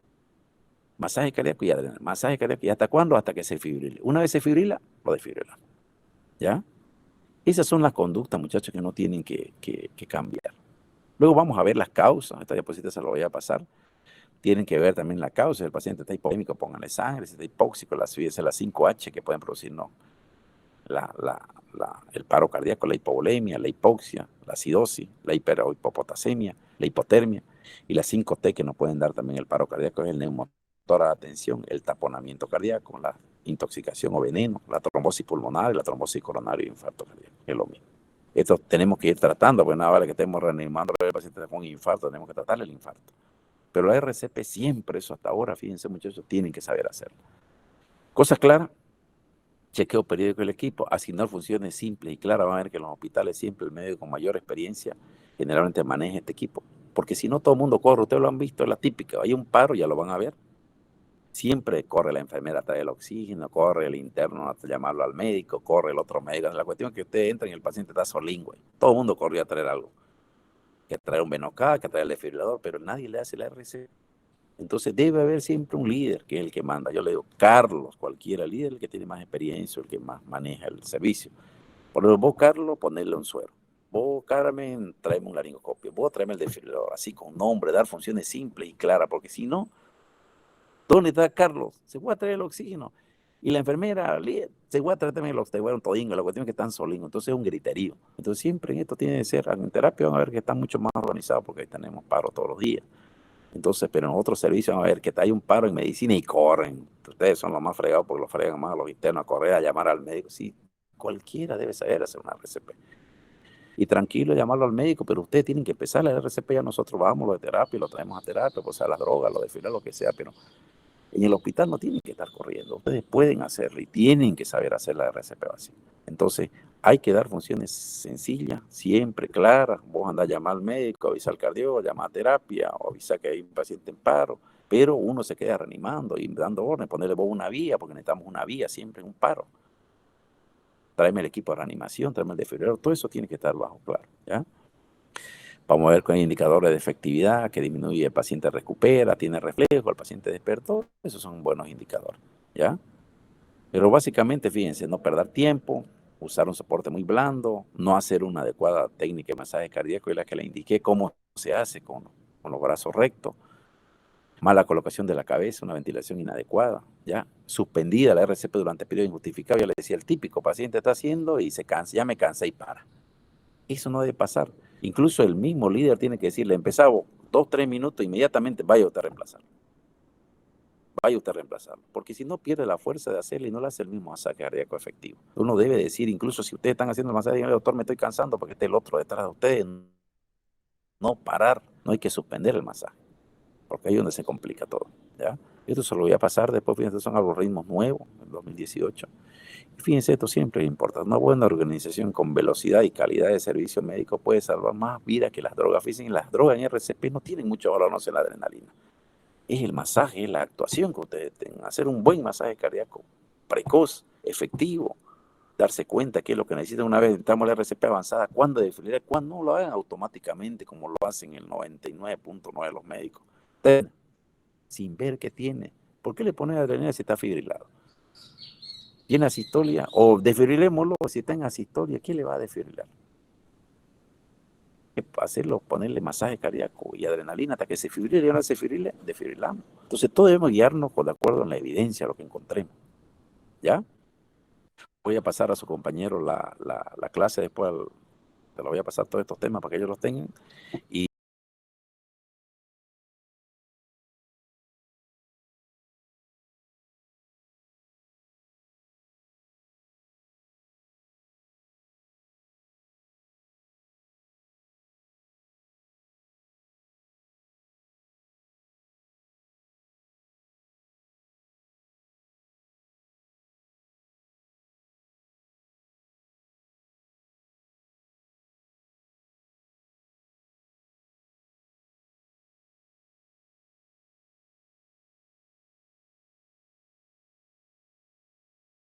Masaje cardíaco y adrenalina. Masaje cardíaco. ¿Y hasta cuándo? Hasta que se fibrile. Una vez se fibrila, lo desfibrila. ¿Ya? Esas son las conductas, muchachos, que no tienen que cambiar. Luego vamos a ver las causas. Esta diapositiva se lo voy a pasar. Tienen que ver también la causa. Si el paciente está hipovolémico, pónganle sangre. Si está hipóxico, las 5H que pueden producir no. El paro cardíaco, la hipovolemia, la hipoxia, la acidosis, la hipopotasemia, la hipotermia y las 5T que nos pueden dar también el paro cardíaco es el neumotora de atención, el taponamiento cardíaco, la intoxicación o veneno, la trombosis pulmonar, la trombosis coronaria y infarto cardíaco, es lo mismo. Esto tenemos que ir tratando, pues nada vale que estemos reanimando al paciente con infarto, tenemos que tratarle el infarto. Pero la RCP siempre, eso hasta ahora, fíjense muchachos, tienen que saber hacerlo. Cosas claras. Chequeo periódico del equipo, asignar funciones simples y claras. Van a ver que en los hospitales siempre el médico con mayor experiencia generalmente maneja este equipo. Porque si no, todo el mundo corre. Ustedes lo han visto, es la típica. Hay un paro, ya lo van a ver. Siempre corre la enfermera a traer el oxígeno, corre el interno a llamarlo al médico, corre el otro médico. La cuestión es que usted entra y el paciente está solingüe. Todo el mundo corrió a traer algo. Que traer un Venocat, que traer el desfibrilador, pero nadie le hace la RC. Entonces debe haber siempre un líder que es el que manda. Yo le digo, Carlos, cualquiera líder, el que tiene más experiencia, el que más maneja el servicio. Por ejemplo, vos, Carlos, ponerle un suero. Vos, Carmen, traeme un laringoscopio. Vos, traeme el desfibrilador. Así con nombre, dar funciones simples y claras, porque si no, ¿dónde está Carlos? Se va a traer el oxígeno. Y la enfermera, se va a traer también el oxígeno, todingo, la cuestión es que están solinos. Entonces es un griterío. Entonces siempre en esto tiene que ser, en terapia van a ver que están mucho más organizados porque ahí tenemos paro todos los días. Entonces, pero en otros servicios van a ver que hay un paro en medicina y corren. Ustedes son los más fregados porque los fregan más a los internos a correr, a llamar al médico. Sí, cualquiera debe saber hacer una RCP. Y tranquilo, llamarlo al médico, pero ustedes tienen que empezar la RCP, ya nosotros vamos, lo de terapia, lo traemos a terapia, pues a las drogas, lo de fila, lo que sea, pero en el hospital no tienen que estar corriendo. Ustedes pueden hacerlo y tienen que saber hacer la RCP así. Entonces, hay que dar funciones sencillas, siempre claras. Vos andás a llamar al médico, avisar al cardiólogo, llamar a terapia o avisar que hay un paciente en paro, pero uno se queda reanimando y dando orden, ponerle vos una vía, porque necesitamos una vía siempre en un paro. Tráeme el equipo de reanimación, tráeme el desfibrilador, todo eso tiene que estar bajo claro, ¿ya? Vamos a ver con indicadores de efectividad, que disminuye, el paciente recupera, tiene reflejo, el paciente despertó. Esos son buenos indicadores, ¿ya? Pero básicamente, fíjense, no perder tiempo, usar un soporte muy blando, no hacer una adecuada técnica de masaje cardíaco, y la que le indiqué cómo se hace con los brazos rectos, mala colocación de la cabeza, una ventilación inadecuada, ¿ya? Suspendida la RCP durante periodo injustificado. Ya le decía, el típico paciente está haciendo y se cansa, ya me cansé y para. Eso no debe pasar. Incluso el mismo líder tiene que decirle, empezaba 2, 3 minutos, inmediatamente vaya usted a reemplazarlo. Vaya usted a reemplazarlo. Porque si no, pierde la fuerza de hacerle y no le hace el mismo masaje cardíaco efectivo. Uno debe decir, incluso si ustedes están haciendo el masaje, díganle, doctor, me estoy cansando porque esté el otro detrás de ustedes. No parar, no hay que suspender el masaje, porque ahí es donde se complica todo, ¿ya? Esto se lo voy a pasar después, fíjense, son algoritmos nuevos, en 2018. Y fíjense, esto siempre importa. Una buena organización con velocidad y calidad de servicio médico puede salvar más vidas que las drogas. Fíjense, las drogas en RCP no tienen mucho valor, no sé, la adrenalina. Es el masaje, es la actuación que ustedes tengan. Hacer un buen masaje cardíaco, precoz, efectivo, darse cuenta que es lo que necesitan una vez entramos a la RCP avanzada, cuándo desfibrilar, cuándo no lo hagan automáticamente, como lo hacen el 99.9% de los médicos. Entonces, sin ver qué tiene. ¿Por qué le ponen adrenalina si está fibrilado? ¿Tiene asistolia? O desfibrilémoslo, si está en asistolia, ¿qué le va a desfibrilar? Hacerlo, ponerle masaje cardíaco y adrenalina hasta que se fibrile, y no se fibrile, desfibrilamos. Entonces, todo debemos guiarnos de acuerdo en la evidencia, lo que encontremos. ¿Ya? Voy a pasar a su compañero la clase después, te lo voy a pasar todos estos temas para que ellos los tengan. Y